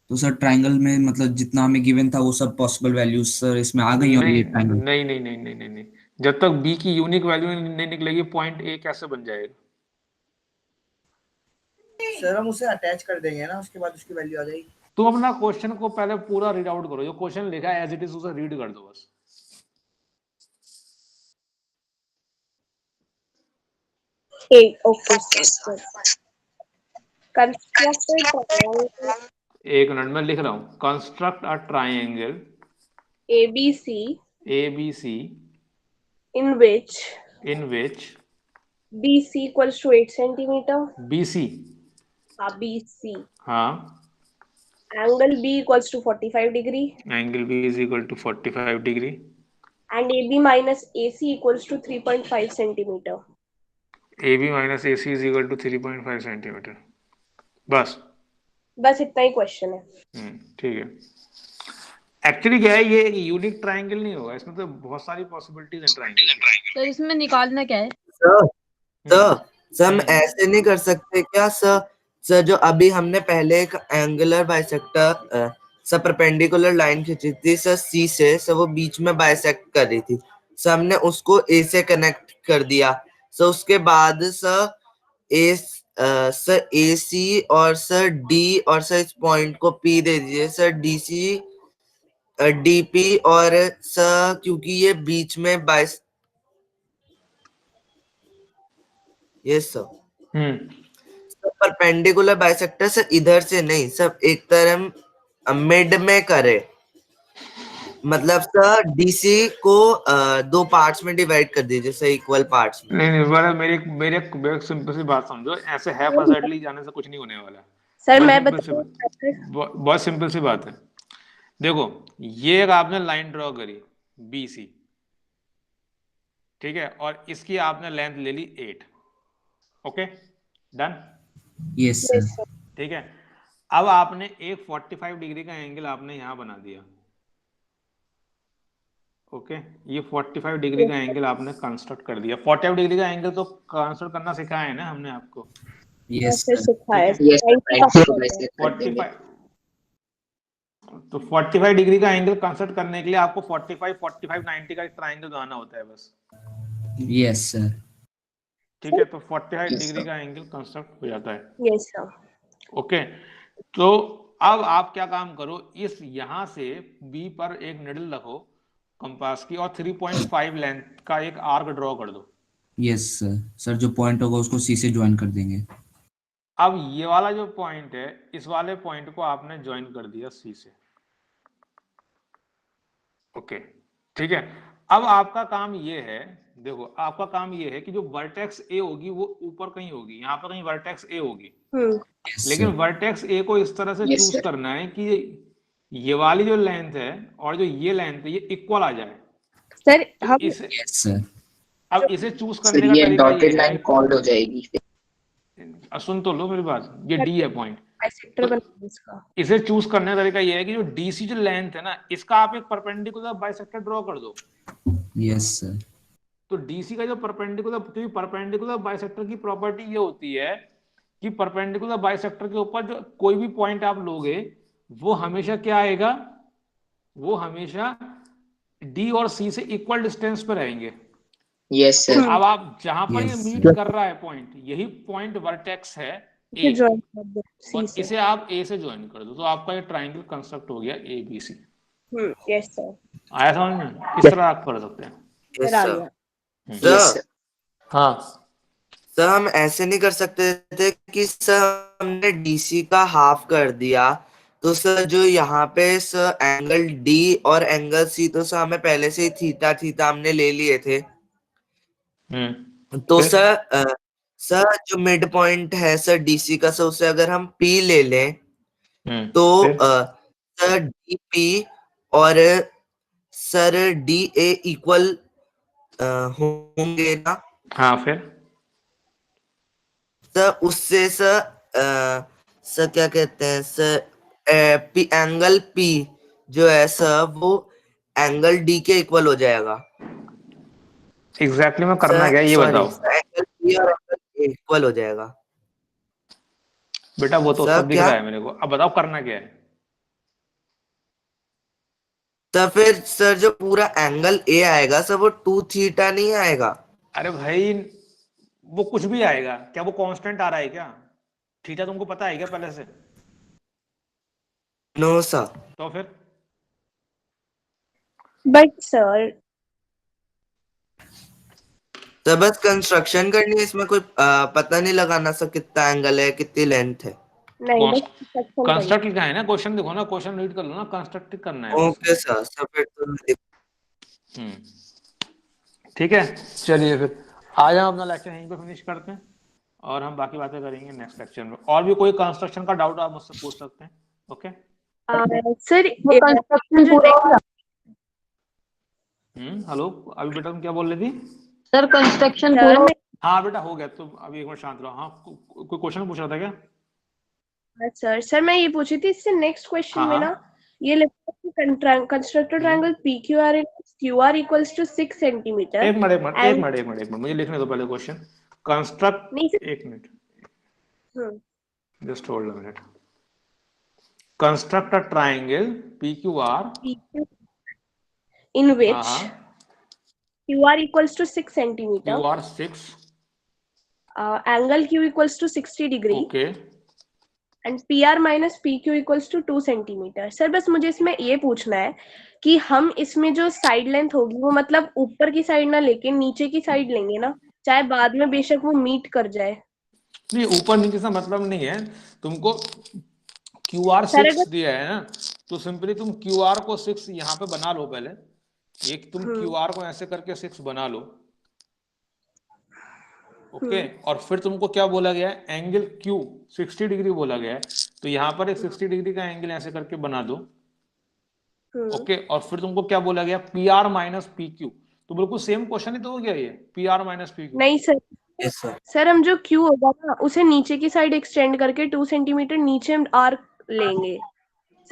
तो सर ट्रायंगल में मतलब जितना हमें गिवन था वो सब पॉसिबल वैल्यूज सर इसमें आ गई, और नहीं ये ट्रायंगल। नहीं नहीं नहीं नहीं नहीं नहीं, जब तक बी की यूनिक वैल्यू नहीं निकलेगी पॉइंट ए कैसे बन जाएगा? सर हम उसे अटैच कर देंगे ना, उसके बाद उसकी वैल्यू आ जाएगी। तुम अपना क्वेश्चन को पहले पूरा रीड आउट करो, जो क्वेश्चन लिखा है एज इट इज उसे रीड कर दो बस। Okay sir. कंस्ट्रक्ट एक मिनट में लिख रहा हूं। Construct a triangle ABC in which BC equals to 8 centimeter. BC? BC. हाँ। Angle B equals to 45 degree. Angle B is equal to 45 degree. And AB minus AC equals to 3.5 centimeter. AB minus AC is equal to 3.5 centimeter. बस इतना ही क्वेश्चन है। ठीक है। एक्चुअली क्या है, ये एक यूनिक ट्रायंगल नहीं होगा, इसमें तो बहुत सारी पॉसिबिलिटीज हैं ट्रायंगल। तो इसमें निकालना क्या है? सर हम ऐसे नहीं कर सकते क्या सर जो अभी हमने पहले एक angular bisector sir perpendicular line खींची थी सर सी से, सर वो बीच में बाइसेक्ट कर रही थी, सर हमने उसको ए से कनेक्ट कर दिया। सर उसके बाद सर ए सी और सर डी और सर इस पॉइंट को पी दे दीजिए सर डीसी डीपी, और सर क्योंकि ये बीच में yes sir perpendicular bisector sir इधर से नहीं, सब एक तरह मिड में करे, मतलब सर डीसी को दो पार्ट्स में डिवाइड कर दीजिए सर, इक्वल पार्ट्स में। नहीं, मेरे सिंपल सी बात समझो, ऐसे हैफाजर्डली जाने से कुछ नहीं होने वाला। सर मैं बहुत सिंपल सी बात है। देखो, ये एक आपने लाइन ड्रॉ करी BC, ठीक है, और इसकी आपने लेंथ ले ली 8। Okay, done? Yes sir. ठीक है। अब आपने एक 45 डिग्री का एंगल आपने यहां बना दिया। ओके, ये 45 डिग्री का एंगल आपने कंस्ट्रक्ट कर दिया। 45 डिग्री का एंगल तो कंस्ट्रक्ट करना सिखाया है ना हमने आपको। यस फिर सर। सिखाया ठीक है। यस सर, 90 को वैसे कर देंगे। 45 तो 45 डिग्री का एंगल कंस्ट्रक्ट करने के लिए आपको 45 45 90 का एक ट्रायंगल बनाना होता है बस। Yes sir. ठीक है, तो 45 डिग्री का एंगल कंस्ट्रक्ट हो जाता है। Yes sir. ओके, तो अब आप क्या काम करो, इस यहां से बी पर एक निडल रखो कंपास की और 3.5 लेंथ का एक आर्क ड्रॉ कर दो। Yes sir. सर जो पॉइंट होगा उसको सी से ज्वाइन कर देंगे। अब ये वाला जो पॉइंट है, इस वाले पॉइंट को आपने ज्वाइन कर दिया सी से। ओके, ठीक है। अब आपका काम ये है, देखो आपका काम ये है कि जो वर्टेक्स ए होगी वो ऊपर कहीं होगी, यहाँ पर कहीं वर्टेक्स ए होगी। लेकिन वर्टेक्स ए को इस तरह से Yes, चूज sir. करना है कि ये वाली जो लेंथ है और जो ये लेंथ है ये इक्वल आ जाए। सर तो हम इसे यस सर। अब इसे चूज सर करने का ये तरीका ये डॉटेड है, लाइन कॉल्ड हो जाएगी। सुन तो लो मेरी बात, ये डी है पॉइंट। बाइसेक्टर बनाएंगे इसका। इसे चूज करने का तरीका ये है कि जो डीसी जो लेंथ है ना, इसका आप एक परपेंडिकुलर बाइसेक्टर ड्रॉ कर दो। Yes sir. तो डीसी का जो परपेंडिकुलर, क्योंकि परपेंडिकुलर बाइसेक्टर की प्रॉपर्टी ये होती है कि परपेंडिकुलर बाइसेक्टर के ऊपर जो कोई भी पॉइंट आप लोगे वो हमेशा क्या आएगा, वो हमेशा डी और सी से इक्वल डिस्टेंस पे रहेंगे। यस तो सर। अब आप जहां पर ये Yes, मीट sir. कर रहा है पॉइंट, यही पॉइंट वर्टेक्स है इसे ए, ज्वाइन कर दो सी और से। इसे आप ए से ज्वाइन कर दो, तो आपका ये ट्राइंगल कंस्ट्रक्ट हो गया A B C. Yes sir. आया समझ में? इस तरह आप कर सकते हैं। सर आ गया। Yes sir. हाँ सर हम ऐसे नहीं कर सकते थे कि सर हमने डीसी का हाफ कर दिया, तो सर जो यहाँ पे सर एंगल डी और एंगल सी, तो सर हमें पहले से ही थीटा थीटा हमने ले लिए थे। तो फिर? सर सर जो मिड पॉइंट है सर डीसी का, सर उसे अगर हम पी ले लें तो फिर? सर डी पी और सर डी ए इक्वल होंगे ना? हाँ फिर? सर उससे सर क्या कहते हैं सर, पी एंगल पी जो है सर वो एंगल डी के इक्वल हो जाएगा। एग्जैक्टली में करना सर क्या है ये सॉरी, बताओ एंगल पी और एंगल ए इक्वल हो जाएगा। बेटा, वो तो सर सब दिख क्या? रहा है मेरे को, अब बताओ करना क्या है। तो फिर सर जो पूरा एंगल ए आएगा सर वो 2 थीटा नहीं आएगा। अरे भाई वो कुछ भी आएगा, क्या वो कांस्टेंट आ रहा है क्या? थीटा तुमको पता है क्या पहले से? No sir. तो फिर बट सर सर बस कंस्ट्रक्शन करनी है, इसमें कोई पता नहीं लगाना सर कितना एंगल है कितनी लेंथ है। नहीं बस कंस्ट्रक्ट लिखा है ना, क्वेश्चन देखो ना, क्वेश्चन रीड कर लो ना, कंस्ट्रक्ट करना है। ओके सर, सर फिर तो ठीक है, चलिए फिर आज हम अपना लेक्चर यहीं पे फिनिश करते हैं और हम बाकी बातें करेंगे नेक्स्ट लेक्चर में। और भी कोई कंस्ट्रक्शन का डाउट आप मुझसे पूछ सकते हैं। ओके सर कंस्ट्रक्शन पूरा हेलो, अभी बेटा तुम क्या बोल रही थी? सर कंस्ट्रक्शन पूरा हाँ बेटा हो गया, तो अभी एक मिनट शांत रहो। हाँ कोई क्वेश्चन पूछ रहा था क्या? सर मैं ये पूछी थी, इससे नेक्स्ट क्वेश्चन हाँ, में ना ये लिखा है कि constructed triangle PQR in QR equals to 6 centimetre. एक मिनट मुझे लिखने दो पहले क्वेश्चन। कंस्ट्रक्ट, एक minute, just hold a minute. Construct a triangle PQR in which QR equals to 6 centimeter, QR 6, angle Q equals to 60 degree, okay, and PR minus PQ equals to 2 centimeter। Sir बस मुझे इसमें ये पूछना है कि हम इसमें जो साइड लेंथ होगी वो मतलब ऊपर की साइड ना लेके नीचे की साइड लेंगे ना, चाहे बाद में बेशक वो मीट कर जाए। नहीं ऊपर नीचे से मतलब नहीं है, तुमको QR 6 दिया है ना, तो सिंपली तुम QR को 6 यहाँ पे बना लो पहले। एक तुम QR को ऐसे करके 6 बना लो, ओके। और फिर तुमको क्या बोला गया है, एंगल Q 60 डिग्री बोला गया है, तो यहाँ पर एक 60 डिग्री का एंगल ऐसे करके बना दो, ओके। और फिर तुमको क्या बोला गया, PR माइनस PQ, तो बिल्कुल सेम क्वेश्चन ही तो हो गया ये, PR माइनस PQ। नहीं सर, सर हम जो Q होगा ना उसे नीचे की साइड एक्सटेंड करके 2 सेंटीमीटर नीचे आर्क लेंगे।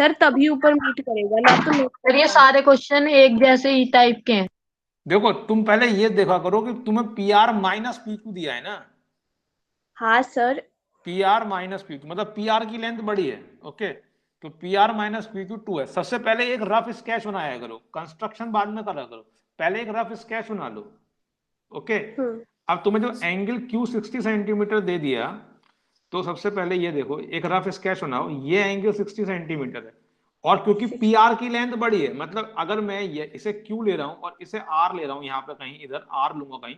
सर तभी ऊपर मीट करेगा, ना तो सर ये सारे क्वेश्चन एक जैसे ही टाइप के हैं। देखो तुम पहले ये देखा करो कि तुम्हें P R minus P Q दिया है ना। हाँ sir. P R minus P Q मतलब पी आर की लेंथ बड़ी है, ओके, तो P R minus P Q 2 है। सबसे पहले एक रफ स्केच बनाया करो, कंस्ट्रक्शन बाद में करा करो, पहले एक रफ स्केच बना लो, ओके। अब तुम्हें जो एंगल क्यू 60 सेंटीमीटर दे दिया, तो सबसे पहले ये देखो, एक रफ स्केच बनाओ, ये एंगल 60 सेंटीमीटर है, और क्योंकि पी आर की लेंथ बड़ी है, मतलब अगर मैं ये इसे क्यू ले रहा हूं और इसे आर ले रहा हूं, यहाँ पे कहीं इधर आर लूंगा कहीं,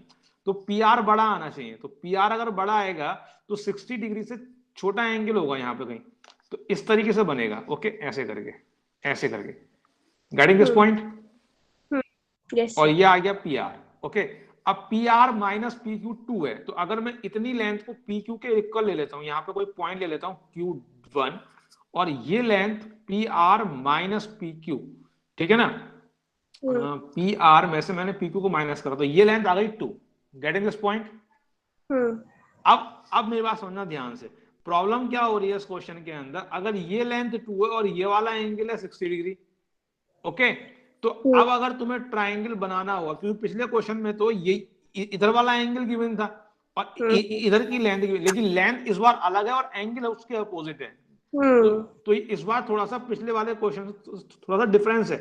तो पी आर बड़ा आना चाहिए। तो पी आर अगर बड़ा आएगा तो 60 डिग्री से छोटा एंगल होगा यहाँ पे कहीं, तो इस तरीके से बनेगा, ओके, ऐसे करके, ऐसे करके, गेटिंग दिस पॉइंट। और ये आ गया पी आर, ओके। अब P R minus P Q 2 है, तो अगर मैं इतनी लेंथ को पी क्यू के इक्वल ले लेता हूं, यहाँ पे कोई पॉइंट ले लेता हूं Q1, और ये length P R minus P Q, ठीक है ना, पी आर में से मैंने पी क्यू को माइनस करा, तो ये लेंथ आ गई 2, गेटिंग दिस पॉइंट। अब मेरी बात समझना ध्यान से, प्रॉब्लम क्या हो रही है इस क्वेश्चन के अंदर, अगर ये लेंथ 2 है और ये वाला एंगल है 60 डिग्री, ओके, तो अब अगर तुम्हें ट्राइंगल बनाना होगा, क्योंकि पिछले क्वेश्चन में तो ये इधर वाला एंगल गिवन था और इधर की लेंथ गिवन, लेकिन लेंथ इस बार अलग है और एंगल उसके अपोजिट है, तो इस बार थोड़ा सा पिछले वाले क्वेश्चन थोड़ा सा डिफरेंस है,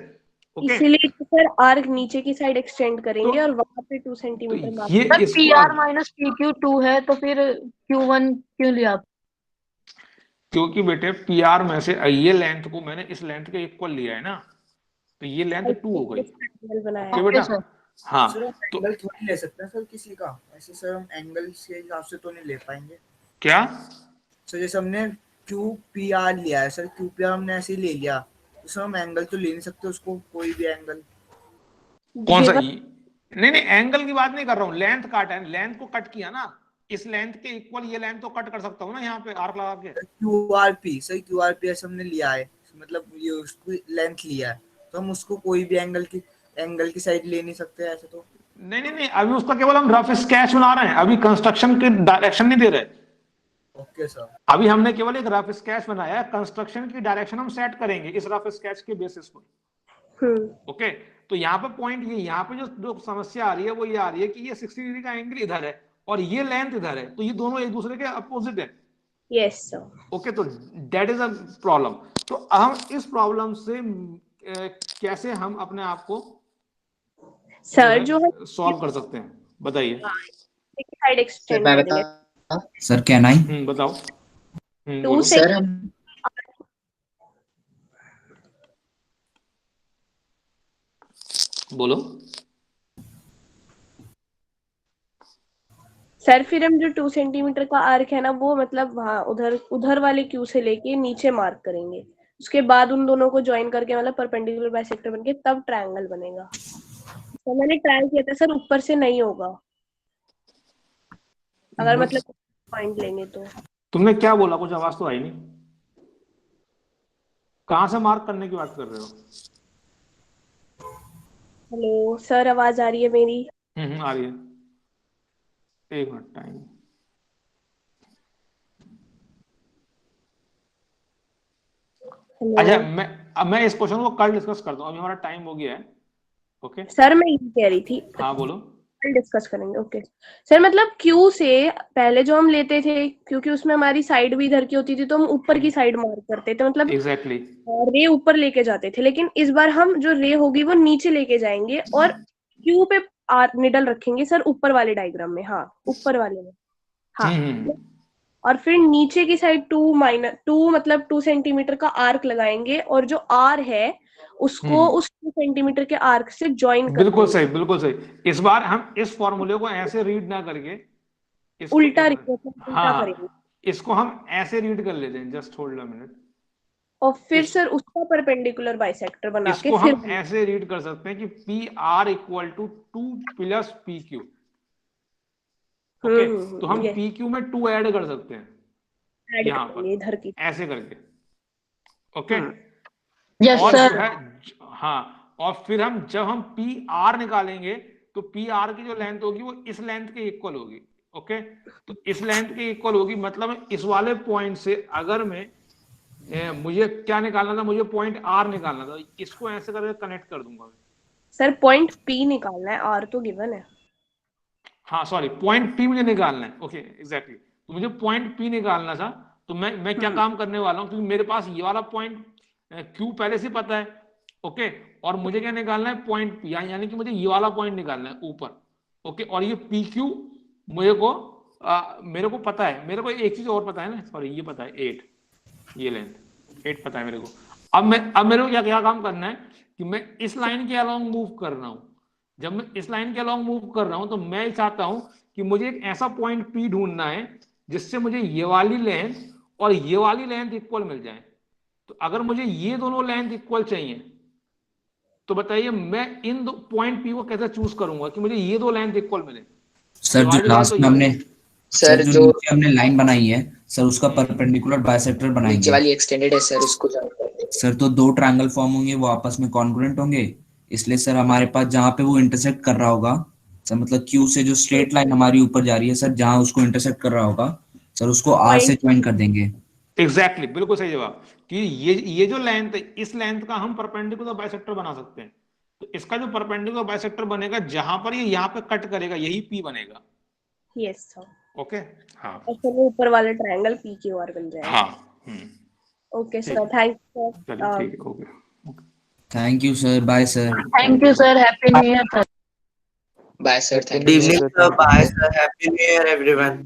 ओके। इसीलिए तो सर आर्क नीचे की साइड एक्सटेंड करेंगे और वहां पे 2 सेंटीमीटर मार्क। ये P R minus P Q 2 है, तो फिर Q1 क्यों लिया? क्योंकि बेटे पी आर में से ये लेंथ को मैंने इस लेंथ के इक्वल लिया है ना, तो ये लेंथ 2 हो गई, ओके बेटा। हाँ, तो एंगल थोड़ी ले सकते हैं सर किसी का, ऐसे सर हम एंगल के हिसाब से तो नहीं ले पाएंगे क्या सर। जैसे हमने क्यू पी आर लिया है सर, क्यू पी आर हमने ऐसे ही ले लिया, तो सर हम एंगल तो ले नहीं सकते उसको, कोई भी एंगल। कौन सा? नहीं, एंगल की बात नहीं कर रहा हूँ, लेंथ काटा है, लेंथ को कट किया ना, इस लेंथ के इक्वल ये लेंथ तो कट कर सकता हूँ ना यहाँ पे आर्क लगा के। Q R P sir, Q R P ऐसे हमने लिया है, मतलब ये उसकी लेंथ लिया है, तो हम उसको कोई भी एंगल की साइड ले नहीं सकते ऐसे तो। नहीं, अभी उसका केवल हम रफ स्केच बना रहे हैं, अभी कंस्ट्रक्शन की डायरेक्शन नहीं दे रहे। Okay sir. अभी हमने केवल एक रफ स्केच बनाया है, कंस्ट्रक्शन की डायरेक्शन हम सेट करेंगे इस रफ स्केच के बेसिस पर, ओके। तो यहाँ पे पॉइंट ये, यहाँ पे जो समस्या आ रही है वो ये आ रही है कि ये 60 डिग्री का एंगल इधर है और ये लेंथ इधर है, तो ये दोनों एक दूसरे के अपोजिट है। Yes sir. ओके, तो दैट इज अ प्रॉब्लम। तो हम इस प्रॉब्लम से कैसे हम अपने आप को सर जो सॉल्व कर सकते हैं, बताइए। साइड एक्सटेंड करेंगे सर, कैन आई? बताओ। सर बोलो सर। फिर हम जो 2 सेंटीमीटर का आर्क है ना, वो मतलब वहाँ उधर वाले क्यू से लेके नीचे मार्क करेंगे, उसके बाद उन दोनों को ज्वाइन करके मतलब परपेंडिकुलर बाइसेक्टर बनके तब ट्रायंगल बनेगा। तो मैंने ट्राई किया था सर, ऊपर से नहीं होगा अगर मतलब पॉइंट लेंगे तो। तुमने क्या बोला? कुछ आवाज तो आई नहीं। कहां से मार्क करने की बात कर रहे हो? हेलो सर, आवाज आ रही है मेरी? आ रही है, एक मिनट टाइम। अच्छा, मैं इस क्वेश्चन को कल डिस्कस करता हूँ, अभी हमारा टाइम हो गया है, ओके। सर मैं ये कह रही थी, हाँ बोलो। कल डिस्कस करेंगे, ओके सर। मतलब क्यू से पहले जो हम लेते थे, क्योंकि उसमें हमारी साइड भी इधर की होती थी, तो हम ऊपर की साइड मार्क करते थे, मतलब एग्जैक्टली रे ऊपर लेके जाते थे। लेकिन इस बार हम जो रे होगी वो नीचे लेके जाएंगे और क्यू पे निडल रखेंगे सर, ऊपर वाले डायग्राम में। हाँ, ऊपर वाले में। हाँ, और फिर नीचे की साइड 2 मतलब 2 सेंटीमीटर का आर्क लगाएंगे, और जो आर है उसको उस 2 सेंटीमीटर के आर्क से ज्वाइन कर। बिल्कुल सही, बिल्कुल सही। इस बार हम इस फॉर्मूले को ऐसे रीड ना करके उल्टा करेंगे, इसको हम ऐसे रीड कर लेते हैं, जस्ट होल्ड अ मिनट। और फिर सर उसका परपेंडिकुलर बाइसेक्टर बना के इसको फिर हम ऐसे रीड कर सकते हैं कि P R equal to 2 plus P Q, okay. तो हम पी क्यू में 2 ऐड कर सकते हैं यहाँ पर इधर की ऐसे करके, ओके। यस और सर। जो है, हाँ, और फिर जब हम पी आर निकालेंगे तो पी आर की जो लेंथ होगी वो इस लेंथ के इक्वल होगी, ओके। तो इस लेंथ के इक्वल होगी, मतलब इस वाले पॉइंट से अगर मैं मुझे क्या निकालना था, मुझे पॉइंट आर निकालना था, इसको ऐसे करके कनेक्ट कर दूंगा। सर पॉइंट पी निकालना है, आर तो गिवन है। हाँ सॉरी, पॉइंट पी मुझे निकालना है, ओके एग्जैक्टली। तो मुझे पॉइंट पी निकालना था, तो मैं क्या काम करने वाला हूँ, क्योंकि मेरे पास ये वाला पॉइंट क्यू पहले से पता है, ओके, और मुझे क्या निकालना है, पॉइंट पी, यानी कि मुझे ये वाला पॉइंट निकालना है ऊपर, ओके। और ये पी क्यू मेरे को पता है, मेरे को एक चीज और पता है ना, सॉरी ये पता है 8, ये लेंथ 8 पता है मेरे को। अब मेरे को क्या काम करना है कि मैं इस लाइन के अलोंग मूव कर रहा हूँ। जब मैं इस लाइन के अलोंग मूव कर रहा हूं तो मैं चाहता हूं कि मुझे एक ऐसा पॉइंट पी ढूंढना है जिससे मुझे ये वाली लेंथ और ये वाली लेंथ इक्वल मिल जाए। तो अगर मुझे ये दोनों लेंथ इक्वल चाहिए तो बताइए मैं इन दो पॉइंट पी को कैसे चूज करूंगा कि मुझे ये दो लेंथ इक्वल मिले। सर जो लास्ट में हमने सर जो नीचे हमने लाइन बनाई है सर, उसका परपेंडिकुलर बाइसेक्टर बनाएंगे। नीचे वाली एक्सटेंडेड है सर, उसको सर तो दो ट्रायंगल फॉर्म होंगे, वो आपस में कॉन्ग्रुएंट होंगे, इसलिए सर हमारे पास जहां पे वो इंटरसेक्ट कर रहा होगा सर, मतलब क्यू से जो स्ट्रेट लाइन हमारी ऊपर जा रही है सर, जहां उसको इंटरसेक्ट कर रहा होगा सर, उसको आर से ज्वाइन कर देंगे। एग्जैक्टली, बिल्कुल सही जवाब। कि ये जो लेंथ है, इस लेंथ का हम परपेंडिकुलर बाइसेक्टर बना सकते हैं। तो इसका जो परपेंडिकुलर बाइसेक्टर बनेगा, जहां पर ये यहाँ पे कट करेगा, यही पी बनेगा। Yes sir. ओके, हाँ, और फिर ऊपर वाला ट्रायंगल पी क्यू आर बन जाएगा। हाँ, okay sir, thank you sir. ठीक है, okay, thank you sir, bye sir. Thank you sir, happy new year sir. Bye sir, thank Good you evening, sir. Bye, sir. Happy New Year, everyone.